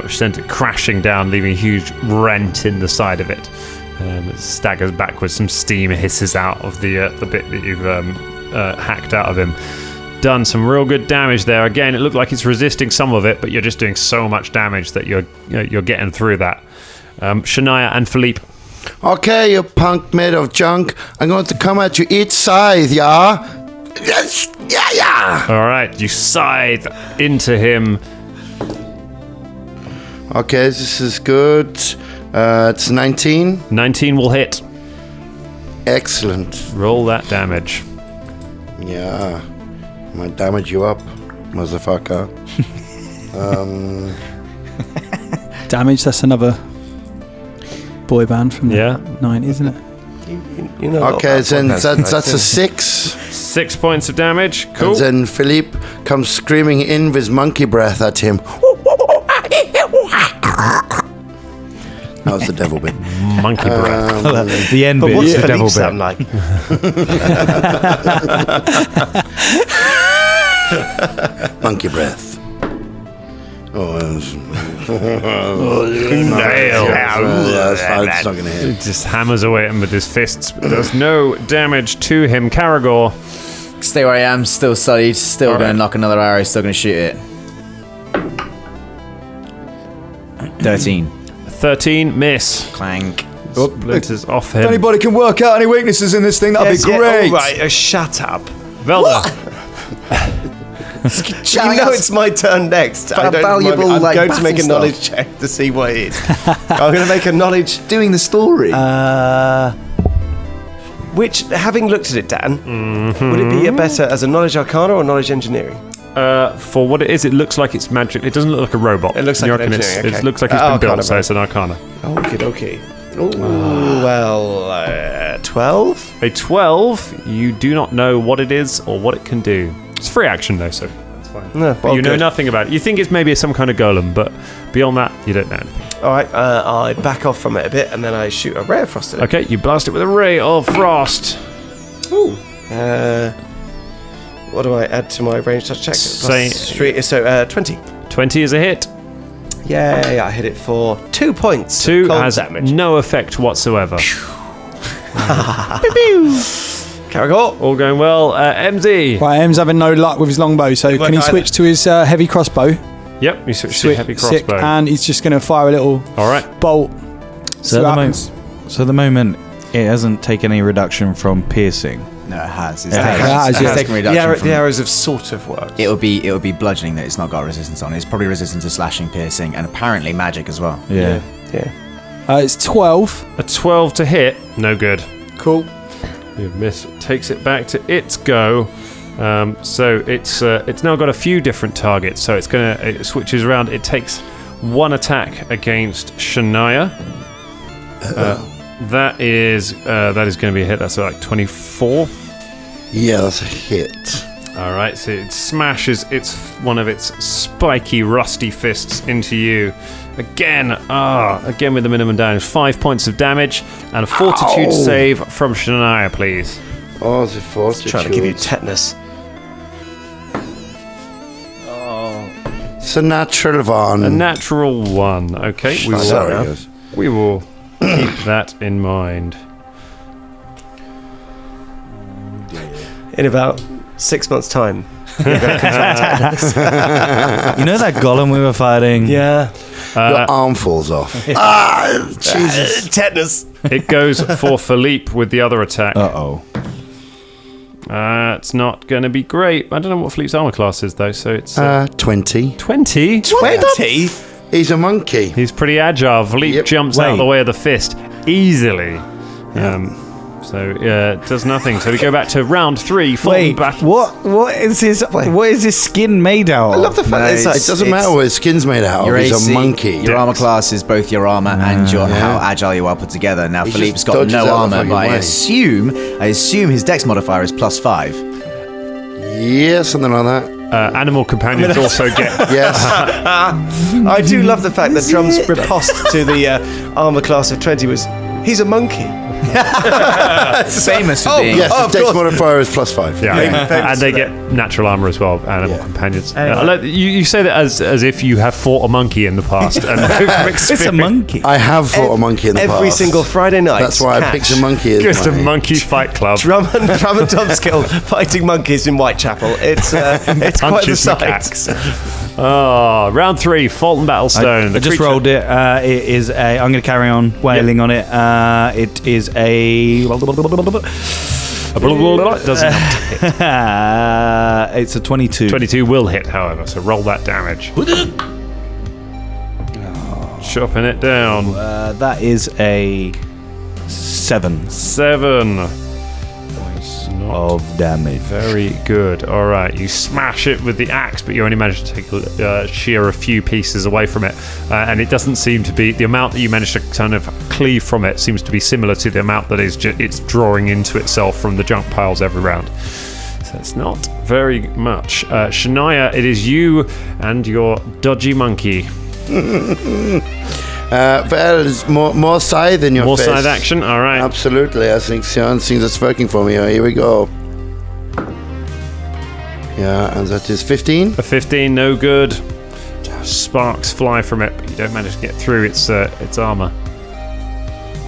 which sends it crashing down, leaving a huge rent in the side of it. It staggers backwards. Some steam hisses out of the bit that you've hacked out of him. Done some real good damage there. Again, it looked like it's resisting some of it, but you're just doing so much damage that you're getting through that. Shania and Philippe. Okay, you punk made of junk. I'm going to come at you each side, yeah? Yes, yeah. All right, you scythe into him. Okay, this is good. It's 19. 19 will hit. Excellent. Roll that damage. Yeah. I'm going to damage you up, motherfucker. Damage, that's another boy band from the 90s, isn't it? You know Okay, then that's a 6. 6 points of damage. Cool. And then Philippe comes screaming in with monkey breath at him. That was the devil bit. Monkey breath. The end But bit what's is the devil Philippe sound bit. like? Monkey breath. Oh, that's fine. It's not going to hit. He just hammers away at him with his fists, but does no damage to him. Karagor. Stay where I am, still studied, still going to knock another arrow, still going to shoot it. 13. 13, miss. Clank. Splinters off him. If anybody can work out any weaknesses in this thing, that'd be great. All right, shut up. Velda. You know it's my turn next. I'm going to make a knowledge check to see what it is. I'm going to make a knowledge... Doing the story. Which, having looked at it, Dan, would it be better as a knowledge arcana or knowledge engineering? For what it is, it looks like it's magic. It doesn't look like a robot. It looks like an Arcanist. engineering, okay. It looks like it's been built, so it's an arcana. Okay. Well, 12? A 12, you do not know what it is or what it can do. It's free action, though, so that's fine. No, But you know nothing about it. You think it's maybe some kind of golem, but beyond that, you don't know anything. All right, I back off from it a bit, and then I shoot a ray of frost at it. Okay, you blast it with a ray of frost. Ooh. What do I add to my range touch check? Say- So 20. 20 is a hit. Yay, I hit it for 2 points. 2 cold has damage. no effect whatsoever. Karagor. All going well. MZ. Right, M's having no luck with his longbow, so can he switch to his heavy crossbow? Yep, you switch to a heavy Sick, crossbow. and he's just going to fire a little All right. bolt. So at the moment, it hasn't taken any reduction from piercing. No, it has. It has, yeah. taken reduction from... The arrows have sort of worked. It'll be bludgeoning that it's not got resistance on. It's probably resistant to slashing, piercing, and apparently magic as well. Yeah. It's 12. A 12 to hit. No good. Cool. You miss. Takes it back to its go. So it's now got a few different targets. So it switches around. It takes one attack against Shania. That is going to be a hit. That's like 24. Yeah, that's a hit. All right, so it smashes one of its spiky, rusty fists into you. Again with the minimum damage. 5 points of damage and a fortitude save from Shania, please. Oh, the fortitude. Trying to give you tetanus. It's a natural one. A natural 1. Okay, we will keep that in mind. In about 6 months' time. You know that golem we were fighting? Yeah. Your arm falls off. Jesus. Tetanus. It goes for Philippe with the other attack. Uh-oh. It's not going to be great. I don't know what Philippe's armor class is, though, so it's... 20. 20? 20? He's a monkey. He's pretty agile. Philippe jumps out of the way of the fist easily. It does nothing. So we go back to round 3. Wait, what is his skin made out of? I love the fact that It doesn't matter what his skin's made out of. He's AC, a monkey. Your armor class is both your armor and how agile you are put together. Now, He Philippe's just got dodges no out armor, the but I fucking way. assume his dex modifier is +5. Yeah, something like that. Animal companions also get... Yes. I do love the fact that Drum's riposte to the armor class of 20 was, he's a monkey. Famous for being. Yes, the dex modifier is +5. Yeah, and they get natural armor as well, animal companions. You say that as if you have fought a monkey in the past. And it's a monkey. I have fought a monkey in the past. Every single Friday night. That's why I picked a monkey as Just a my... monkey fight club. Drum and Tom's Skill fighting monkeys in Whitechapel. It's quite the sight. Round 3, Fulton Battlestone. I just rolled it. It is a... I'm going to carry on wailing on it. It is a... Doesn't hit. It's a 22. 22 will hit, however, so roll that damage. Chopping it down. That is a 7. 7. of damage. Very good. All right, you smash it with the axe, but you only manage to take shear a few pieces away from it, and it doesn't seem to be the amount that you manage to kind of cleave from it seems to be similar to the amount that it's drawing into itself from the junk piles every round. So it's not very much. Shania, it is you and your dodgy monkey. Well, there's more scythe in your More face. side action, all right. Absolutely. I think Sean thinks it's working for me. Here we go. Yeah, and that is 15. A 15, no good. Sparks fly from it, but you don't manage to get through its armor.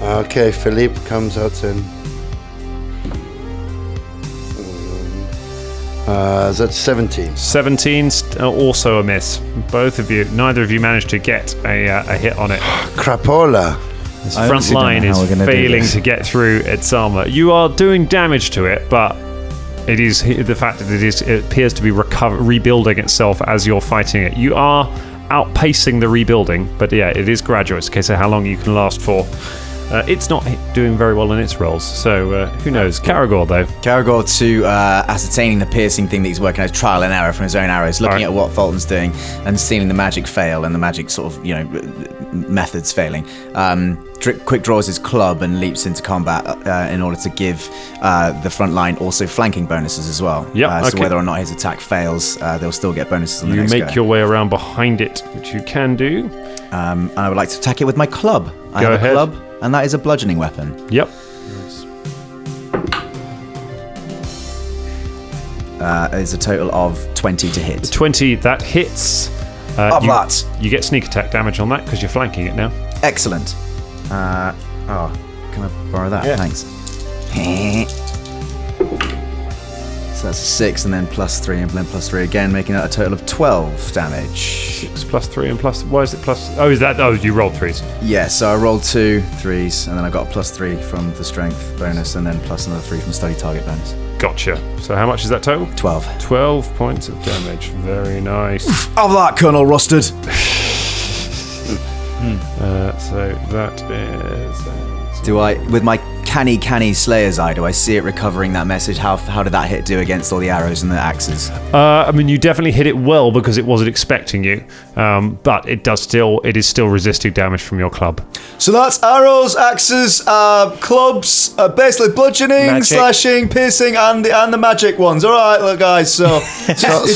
Okay, Philippe comes out in. That's 17. 17, also a miss. Both of you, neither of you managed to get a hit on it. Crapola. This front line is failing to get through its armor. You are doing damage to it, but it is the fact that it appears to be rebuilding itself as you're fighting it. You are outpacing the rebuilding, but yeah, it is gradual. It's a case of how long you can last for. It's not doing very well in its rolls, so who knows? Karagor, though. Karagor, to ascertaining the piercing thing that he's working out, trial and error from his own arrows, looking at what Fulton's doing and seeing the magic fail and the magic sort of, methods failing. Quick draws his club and leaps into combat in order to give the front line also flanking bonuses as well. So whether or not his attack fails, they'll still get bonuses on the next go. You make your way around behind it, which you can do. And I would like to attack it with my club. I have a club, and that is a bludgeoning weapon. Yep. It's a total of 20 to hit. 20, that hits. You get sneak attack damage on that because you're flanking it now. Excellent. Can I borrow that? Yeah. Thanks. So that's a 6 and then +3 and then +3 again, making that a total of 12 damage. 6 +3 and plus. Why is it plus? Oh, is that? Oh, you rolled 3s. Yeah, so I rolled 2 3s and then I got a +3 from the strength bonus and then plus another 3 from study target bonus. Gotcha. So how much is that total? 12. 12 points of damage. Very nice. Of that, Colonel Rusted. So that is. Do I, with my canny Slayer's Eye, do I see it recovering that message? How did that hit do against all the arrows and the axes? I mean, you definitely hit it well because it wasn't expecting you, but it is still resisting damage from your club. So that's arrows, axes, clubs, basically bludgeoning, Magic. slashing, piercing, and the magic ones. All right, look, guys. So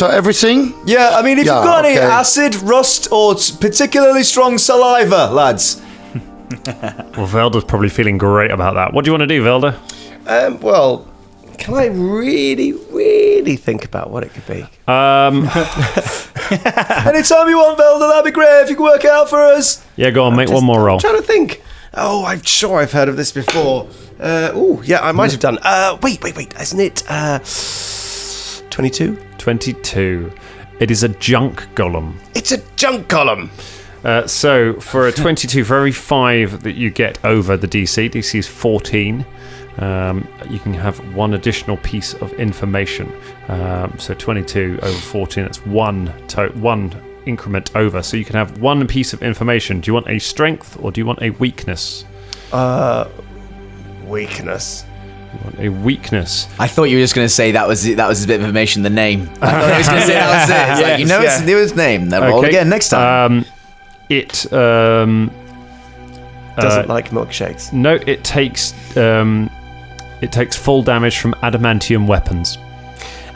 everything. Yeah, I mean, if you've got any acid, rust, or particularly strong saliva, lads. Well, Velda's probably feeling great about that. What do you want to do, Velda? Well, can I really, really think about what it could be? Anytime you want, Velda, that'd be great if you could work it out for us. Yeah, go on, make one more roll. I'm trying to think. Oh, I'm sure I've heard of this before. I might have done. Wait, isn't it 22? 22. It is a junk golem. It's a junk golem. So for a 22, for every 5 that you get over the DC is 14, you can have one additional piece of information. So 22 over 14, that's one increment over. So you can have one piece of information. Do you want a strength or do you want a weakness? Weakness. You want a weakness. I thought you were just going to say that was a bit of information, the name. I thought he was going to say that was it. It's like, it's his name. Then roll again next time. It doesn't like milkshakes. No, it takes full damage from adamantium weapons.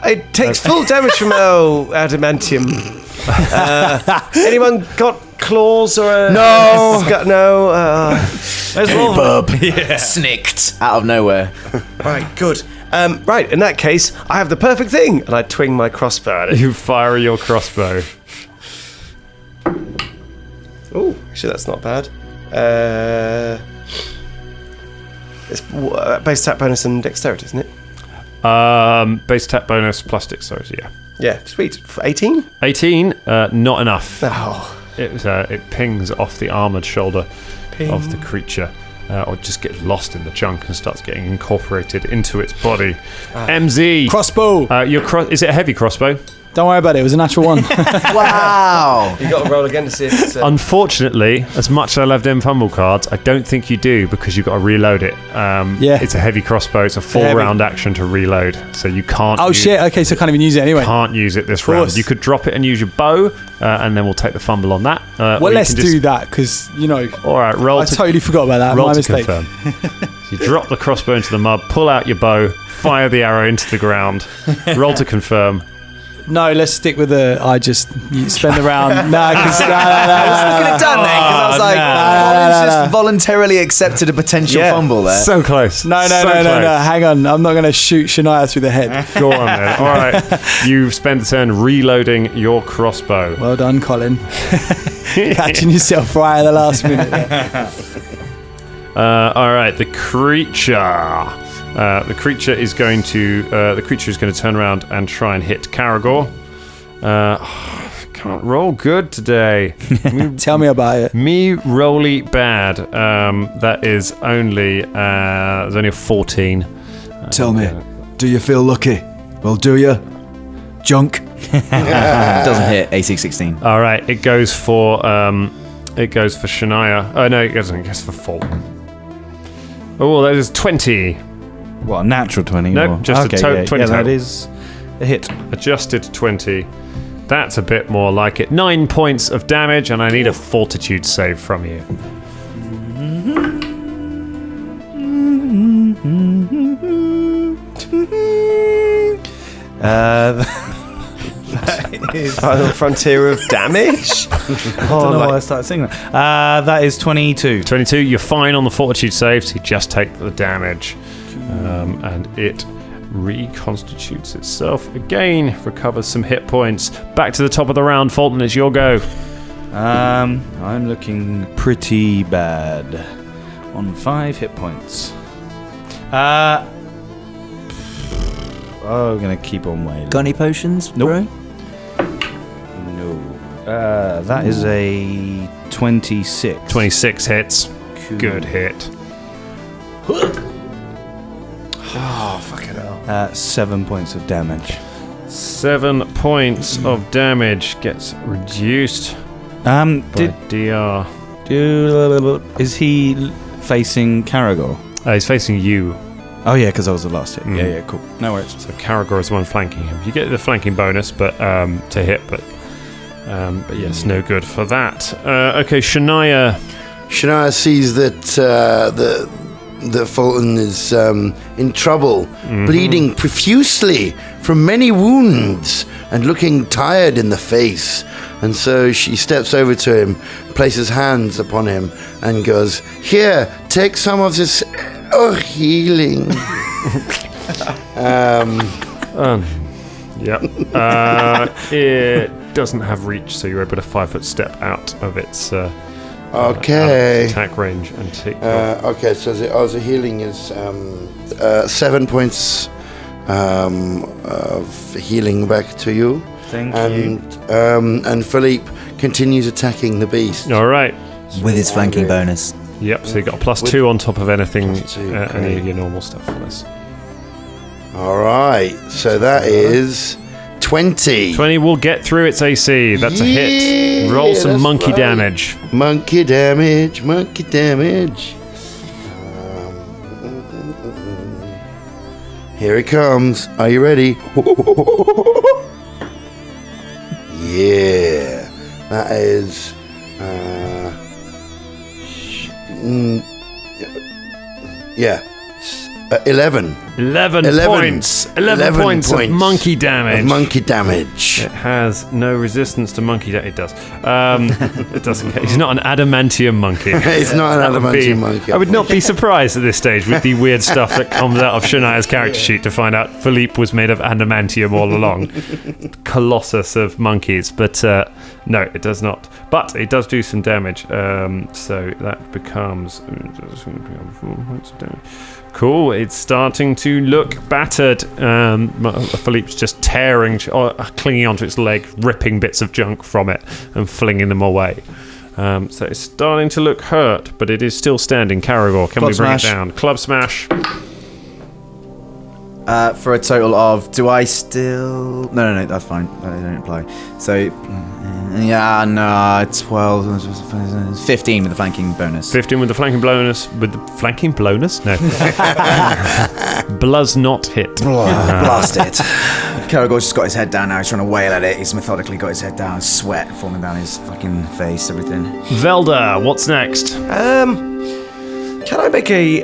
It takes full damage from adamantium. Anyone got claws or a There's one. Bub. Yeah. Snicked out of nowhere. Right, good. Right, in that case, I have the perfect thing, and I twing my crossbow at it. You fire your crossbow. Oh, actually, that's not bad. It's base attack bonus and dexterity, isn't it? Base attack bonus plus dexterity, yeah. Yeah, sweet. 18? 18, not enough. Oh. It pings off the armoured shoulder of the creature, or just gets lost in the junk and starts getting incorporated into its body. MZ! Crossbow! Is it a heavy crossbow? Don't worry about it. It was a natural one. Wow. You got to roll again to see if it's... Unfortunately, as much as I love them fumble cards, I don't think you do because you've got to reload it. It's a heavy crossbow. It's a 4-round action to reload, so you can't. Oh shit! Okay, so can't even use it anyway. Can't use it this round. You could drop it and use your bow, and then we'll take the fumble on that. Well, let's do that because All right, roll. I totally forgot about that. Roll My to mistake. confirm. So you drop the crossbow into the mud, pull out your bow, fire the arrow into the ground. Roll to confirm. No, let's stick with you spend the round. No, because I was looking at Dan then because I was like, Colin's just voluntarily accepted a potential fumble there. So close. No. Hang on. I'm not going to shoot Shania through the head. Go on then. All right. You've spent the turn reloading your crossbow. Well done, Colin. Catching yourself right at the last minute. All right. The creature. The creature is going to turn around and try and hit Caragor. Can't roll good today. Tell me about it. Me rolly bad. That is only there's only a 14. Tell me, do you feel lucky? Well, do you? Junk. Doesn't hit AC 16. All right, it goes for Shania. Oh no, it doesn't. It goes for Fulton. Oh, that is 20. What, a natural 20? No, just a 20 Yeah, total. that is a hit. Adjusted 20. That's a bit more like it. 9 points of damage, and I need a fortitude save from you. Final frontier of damage? I don't know why I started singing that. That is 22. 22, you're fine on the fortitude saves. You just take the damage. And it reconstitutes itself again, recovers some hit points. Back to the top of the round. Fulton, it's your go. I'm looking pretty bad on 5 hit points. I'm gonna keep on waiting. Got any potions, Nope. bro? No. That is a 26. 26 hits. Cool. Good hit. Oh, fucking hell. 7 points of damage. 7 points of damage gets reduced by DR. Is he facing Caragor? He's facing you. Oh yeah, because I was the last hit. Yeah, cool. No worries. So Caragor is the one flanking him. You get the flanking bonus, but to hit, but yes, no good for that. Okay, Shania. Shania sees that that Fulton is in trouble, bleeding profusely from many wounds and looking tired in the face. And so she steps over to him, places hands upon him, and goes, "Here, take some of this healing." It doesn't have reach, so you're able to 5-foot step out of its okay attack range and take. Okay, so the healing is 7 points of healing back to you. Thank you. And Philippe continues attacking the beast. All right. With his flanking bonus. Yep. So you got a +2 on top of anything, +2, any of your normal stuff for this. All right. So that is 20. 20 will get through its AC. That's a hit. Roll some monkey damage. Monkey damage. Monkey damage. Here it comes. Are you ready? Yeah. That is... yeah. 11. 11 points. 11 points of monkey damage. Monkey damage. It has no resistance to monkey damage. It does. It doesn't. It's not an adamantium monkey. It's not an adamantium monkey. I would not be surprised at this stage with the weird stuff that comes out of Shania's character sheet to find out Philippe was made of adamantium all along. Colossus of monkeys. But no, it does not. But it does do some damage. So that becomes... Cool, it's starting to look battered. Philippe's just tearing, clinging onto its leg, ripping bits of junk from it and flinging them away. So it's starting to look hurt, but it is still standing. Caragor, can we bring it down? Club smash. For a total of, do I still... No, that's fine. That doesn't apply. So, 12, 15 with the flanking bonus. 15 with the flanking bonus. With the flanking bonus? No. Bluz not hit. Blast it. Karagor's just got his head down now. He's trying to wail at it. He's methodically got his head down. Sweat falling down his fucking face, everything. Velda, what's next? Can I make a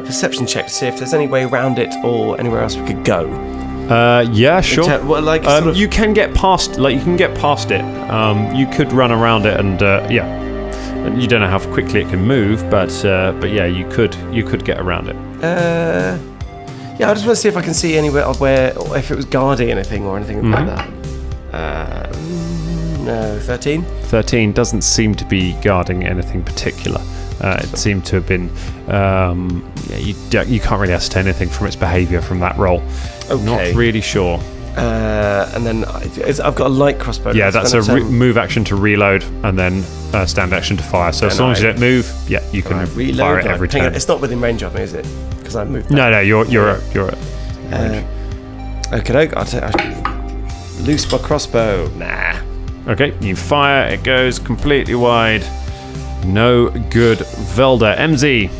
perception check to see if there's any way around it or anywhere else we could go? Yeah, sure. You can get past. You can get past it. You could run around it, and you don't know how quickly it can move, but yeah, you could get around it. Yeah, I just want to see if I can see anywhere where, or if it was guarding anything or anything like that. No, 13. 13 doesn't seem to be guarding anything particular. It seemed to have been. You can't really ascertain anything from its behaviour from that roll. Okay. Not really sure. And then I've got a light crossbow. Yeah, that's a move action to reload and then stand action to fire. So as long as you don't move, you can fire it every time. It's not within range of me, is it? Because I moved. No, you're at Okay, I'll loose my crossbow. Nah. Okay, you fire. It goes completely wide. No good. Velda. MZ.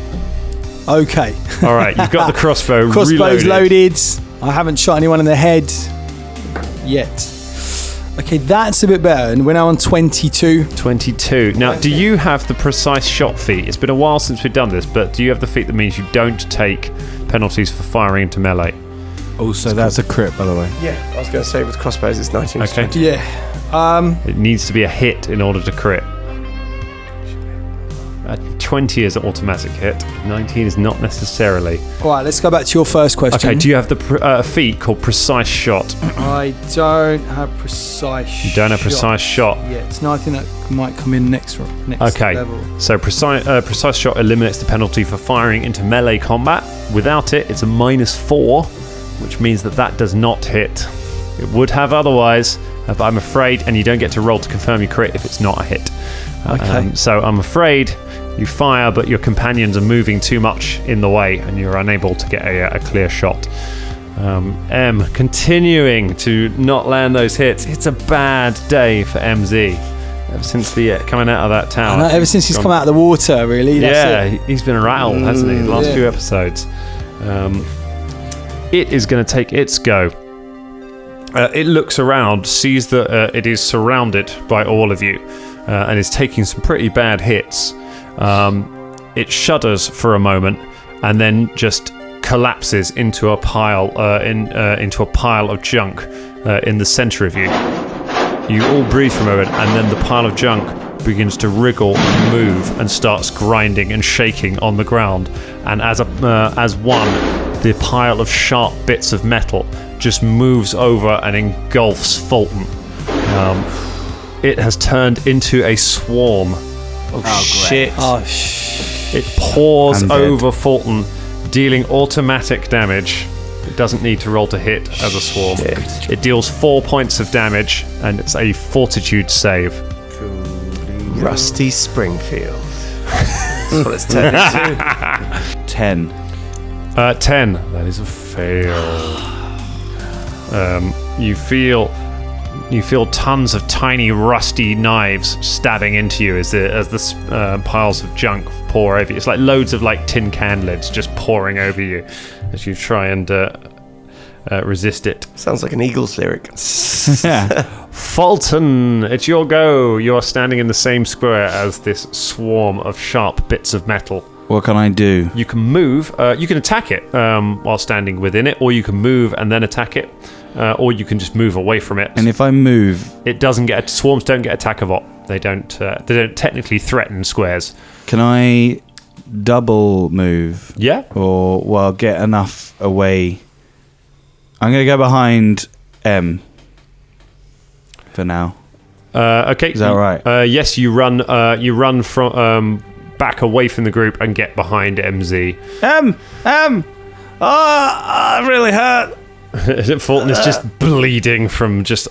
Okay. All right, you've got the crossbow. Crossbow's loaded. I haven't shot anyone in the head yet. Okay, that's a bit better. And we're now on 22. 22. Now, do you have the precise shot feat? It's been a while since we've done this, but do you have the feat that means you don't take penalties for firing into melee? Also, that's a crit, by the way. Yeah, I was going to say with crossbows it's 19. Okay. Yeah. It needs to be a hit in order to crit. 20 is an automatic hit. 19 is not necessarily. All right, let's go back to your first question. Okay, do you have the feat called Precise Shot? I don't have Precise Shot. You don't have Precise Shot? Yeah, it's nothing that might come in next level. So Precise Shot eliminates the penalty for firing into melee combat. Without it, it's a -4, which means that does not hit. It would have otherwise, but I'm afraid, and you don't get to roll to confirm your crit if it's not a hit. Okay. So I'm afraid you fire, but your companions are moving too much in the way, and you're unable to get a clear shot. M continuing to not land those hits. It's a bad day for MZ. Ever since coming out of that tower. Ever since he's come out of the water, really. That's it. He's been rattled, hasn't he? The last few episodes. It is going to take its go. It looks around, sees that it is surrounded by all of you, and is taking some pretty bad hits. It shudders for a moment and then just collapses into a pile of junk in the center of you. You all breathe for a moment, and then the pile of junk begins to wriggle and move and starts grinding and shaking on the ground. And as one, the pile of sharp bits of metal just moves over and engulfs Fulton. It has turned into a swarm. Oh shit. It pours over Fulton, dealing automatic damage. It doesn't need to roll to hit as a swarm. Shit. It deals 4 points of damage, and it's a fortitude save. Rusty Springfield. That's what it's turned into. 10. 10. That is a fail. You feel tons of tiny rusty knives stabbing into you as the piles of junk pour over you. It's like loads of tin can lids just pouring over you as you try and resist it. Sounds like an Eagles lyric. Fulton, it's your go. You're standing in the same square as this swarm of sharp bits of metal. What can I do? You can move. You can attack it while standing within it, or you can move and then attack it. Or you can just move away from it. And if I move, swarms don't get attack of op. They don't technically threaten squares. Can I double move? Yeah. Or get enough away. I'm gonna go behind M for now. Okay. Is that right? Yes, you run. You run from back away from the group and get behind MZ. I'm really hurt. Fulton is just bleeding from just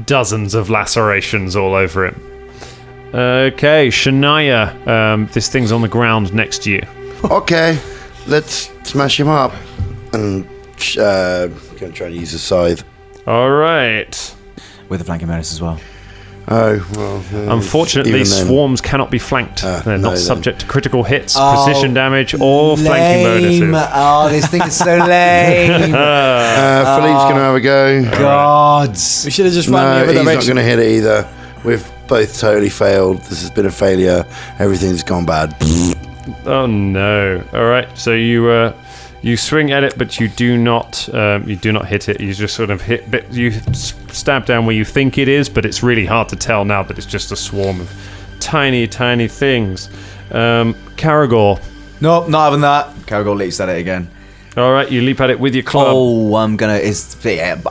dozens of lacerations all over him. Okay, Shania, this thing's on the ground next to you. Okay, let's smash him up. And going to try and use a scythe. All right. With the flanking bonus as well. Oh, well. Unfortunately, swarms cannot be flanked. They're not subject to critical hits, precision damage, or flanking bonuses. Oh, this thing is so lame. Philippe's going to have a go. Gods. We should have just run the other he's direction. not going to hit it either. We've both totally failed. This has been a failure. Everything's gone bad. Oh no! All right, so you swing at it, but you do not hit it. You just sort of hit, but you stab down where you think it is, but it's really hard to tell now that it's just a swarm of tiny things. Caragor. Nope, not having that. Caragor leaps at it again. All right, you leap at it with your club. Oh, I'm gonna.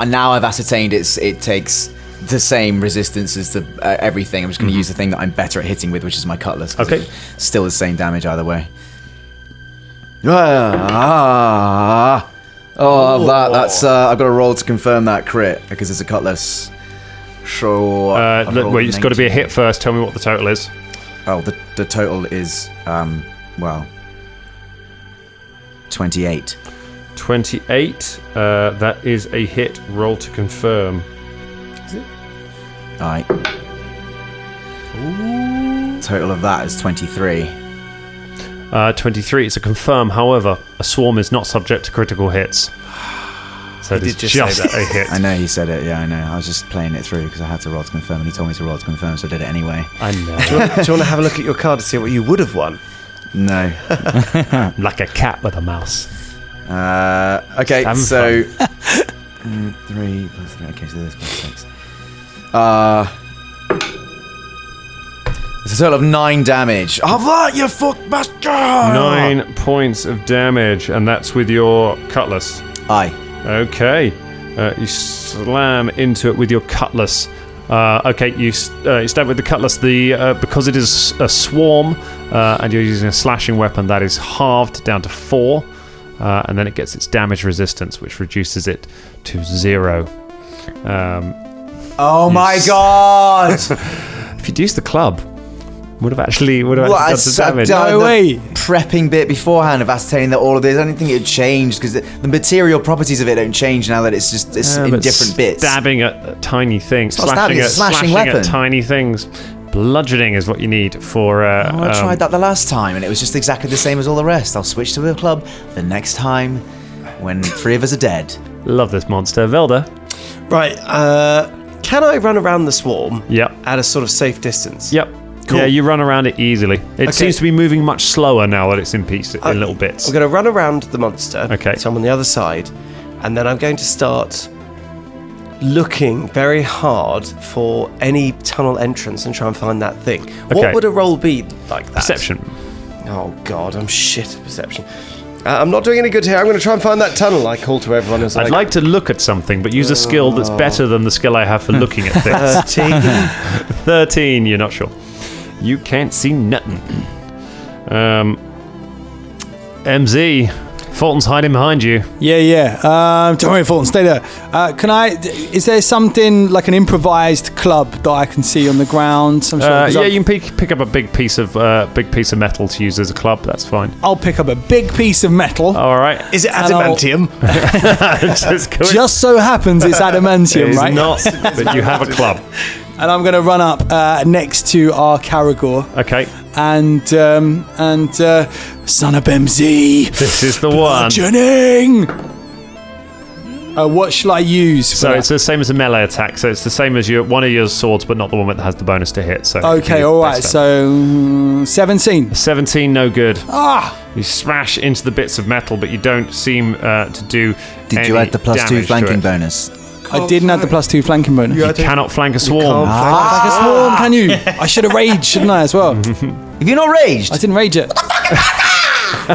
Now I've ascertained it takes the same resistance as to everything. I'm just gonna use the thing that I'm better at hitting with, which is my cutlass. Okay. It's still the same damage either way. That's I've got to roll to confirm that crit because it's a cutlass. So it's got to be a hit first. Tell me what the total is. Oh, the total is 28. 28. That is a hit. Roll to confirm. Is it? Alright. Total of that is 23. 23. It's a confirm. However, a swarm is not subject to critical hits. So it's just a hit. I know he said it. Yeah, I know. I was just playing it through because I had to roll to confirm, and he told me to roll to confirm, so I did it anyway. I know. Do you want to have a look at your card to see what you would have won? No. Like a cat with a mouse. Okay, Have so 3 plus 3. Okay, so this plus 6. It's a total of 9 damage. Have that, you fuck bastard! 9 points of damage, and that's with your cutlass. Aye. Okay. You slam into it with your cutlass. Okay, you stab with the cutlass. Because it is a swarm, and you're using a slashing weapon, that is halved down to 4, and then it gets its damage resistance, which reduces it to 0. Oh my god! If you'd used the club, would have actually done some damage. No way. Prepping bit beforehand of ascertaining that all of this, I don't think it changed because the material properties of it don't change now that it's in different bits. Stabbing at tiny things, slashing at tiny things. Bludgeoning is what you need for. I tried that the last time and it was just exactly the same as all the rest. I'll switch to a club the next time when 3 of us are dead. Love this monster, Velda. Right. Can I run around the swarm? Yep. At a sort of safe distance? Yep. Cool. Yeah, you run around it easily. It seems to be moving much slower now that it's in little bits. I'm going to run around the monster. Okay. So I'm on the other side, and then I'm going to start looking very hard for any tunnel entrance and try and find that thing. Okay. What would a roll be like that? Perception. Oh God, I'm shit at perception. I'm not doing any good here. I'm going to try and find that tunnel. I call to everyone as I'd like to look at something, but use a skill that's better than the skill I have for looking at things. 13, you're not sure. You can't see nothing. MZ, Fulton's hiding behind you. Yeah. Don't worry, Fulton, stay there. Is there something like an improvised club that I can see on the ground? You can pick up a big piece of metal to use as a club. That's fine. I'll pick up a big piece of metal. All right. Is it adamantium? Just so happens it's adamantium, it's right? Not, but you have a club. And I'm going to run up next to our Caragor. Okay. And son of MZ. This is the one. Bludgeoning. What shall I use? So it's the same as a melee attack. So it's the same as one of your swords, but not the one that has the bonus to hit. So okay, all right. So 17. 17, no good. You smash into the bits of metal, but you don't seem to do. Did you add the +2 flanking bonus? I didn't add the +2 flanking bonus. You cannot flank a swarm. Flank a swarm, can you? I should have raged, shouldn't I, as well? Have you not raged? I didn't rage it.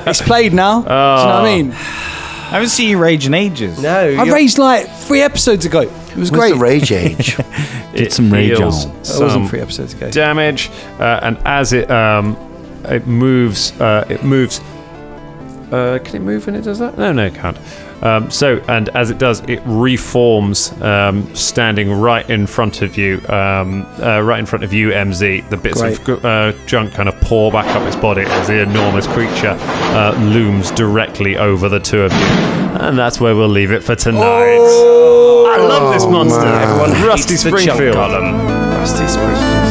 It's played now. Do you know what I mean? I haven't seen you rage in ages. No. I raged like 3 episodes ago. It was great. What's the rage age? Get some rage on. It wasn't 3 episodes ago. Damage, and as it moves, it moves. Can it move when it does that? No, it can't. And as it does, it reforms, standing right in front of you, MZ. The bits of junk kind of pour back up its body as the enormous creature looms directly over the two of you. And that's where we'll leave it for tonight. I love this monster. Everyone Rusty hates the junk Springfield. golem. Rusty Springfield.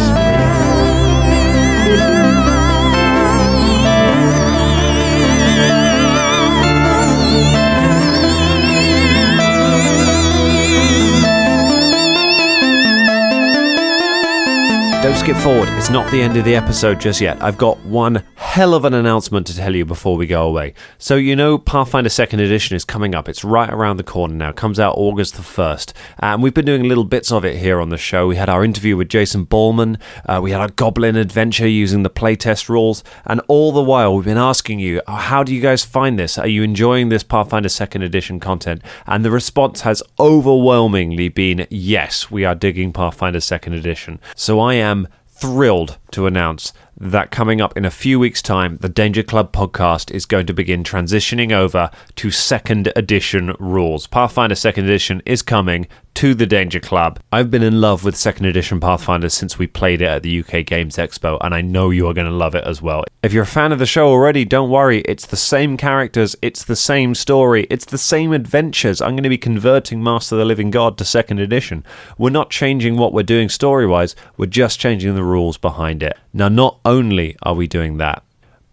Don't skip forward. It's not the end of the episode just yet. I've got one hell of an announcement to tell you before we go away. So you know Pathfinder 2nd Edition is coming up. It's right around the corner now. It comes out August the 1st. And we've been doing little bits of it here on the show. We had our interview with Jason Ballman. We had our Goblin adventure using the playtest rules. And all the while we've been asking you, how do you guys find this? Are you enjoying this Pathfinder 2nd Edition content? And the response has overwhelmingly been, yes, we are digging Pathfinder 2nd Edition. So I am thrilled to announce that coming up in a few weeks' time, the Danger Club podcast is going to begin transitioning over to 2nd Edition rules. Pathfinder 2nd Edition is coming to the Danger Club. I've been in love with 2nd Edition Pathfinder since we played it at the UK Games Expo, and I know you are going to love it as well. If you're a fan of the show already, don't worry. It's the same characters, it's the same story, it's the same adventures. I'm going to be converting Master of the Living God to 2nd Edition. We're not changing what we're doing story-wise, we're just changing the rules behind it. Now, not only are we doing that,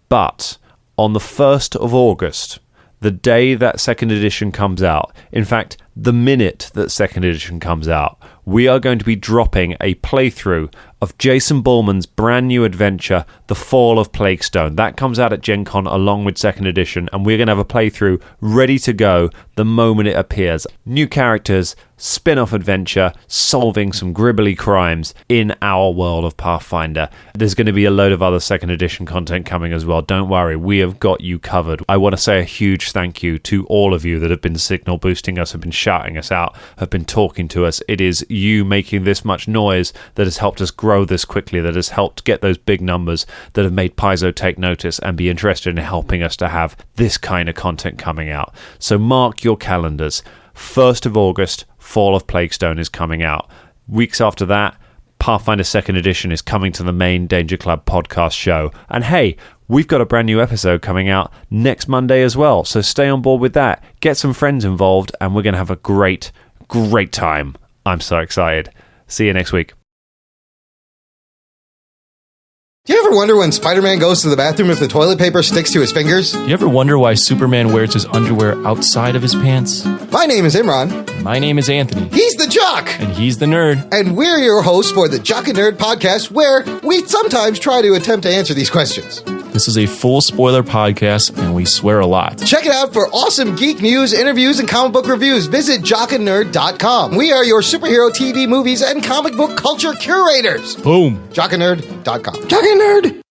but on the 1st of August, the day that 2nd Edition comes out, in fact, the minute that 2nd Edition comes out, we are going to be dropping a playthrough of Jason Ballman's brand new adventure, The Fall of Plaguestone. That comes out at Gen Con along with 2nd Edition, and we're going to have a playthrough ready to go the moment it appears. New characters, spin-off adventure, solving some gribbly crimes in our world of Pathfinder. There's going to be a load of other 2nd Edition content coming as well. Don't worry, we have got you covered. I want to say a huge thank you to all of you that have been signal boosting us, have been shouting us out, have been talking to us. It is you making this much noise that has helped us grow this quickly, that has helped get those big numbers, that have made Paizo take notice and be interested in helping us to have this kind of content coming out. So mark your calendars. 1st of August, Fall of Plaguestone is coming out. Weeks after that, Pathfinder 2nd Edition is coming to the main Danger Club podcast show. And hey, we've got a brand new episode coming out next Monday as well. So stay on board with that. Get some friends involved, and we're going to have a great, great time. I'm so excited. See you next week. Do you ever wonder when Spider-Man goes to the bathroom if the toilet paper sticks to his fingers? You ever wonder why Superman wears his underwear outside of his pants? My name is Imran. My name is Anthony. He's the Jock. And he's the Nerd. And we're your hosts for the Jock and Nerd podcast, where we sometimes try to attempt to answer these questions. This is a full spoiler podcast, and we swear a lot. Check it out for awesome geek news, interviews, and comic book reviews. Visit jockandnerd.com. We are your superhero TV, movies, and comic book culture curators. Boom. jockandnerd.com. Jock and Nerd.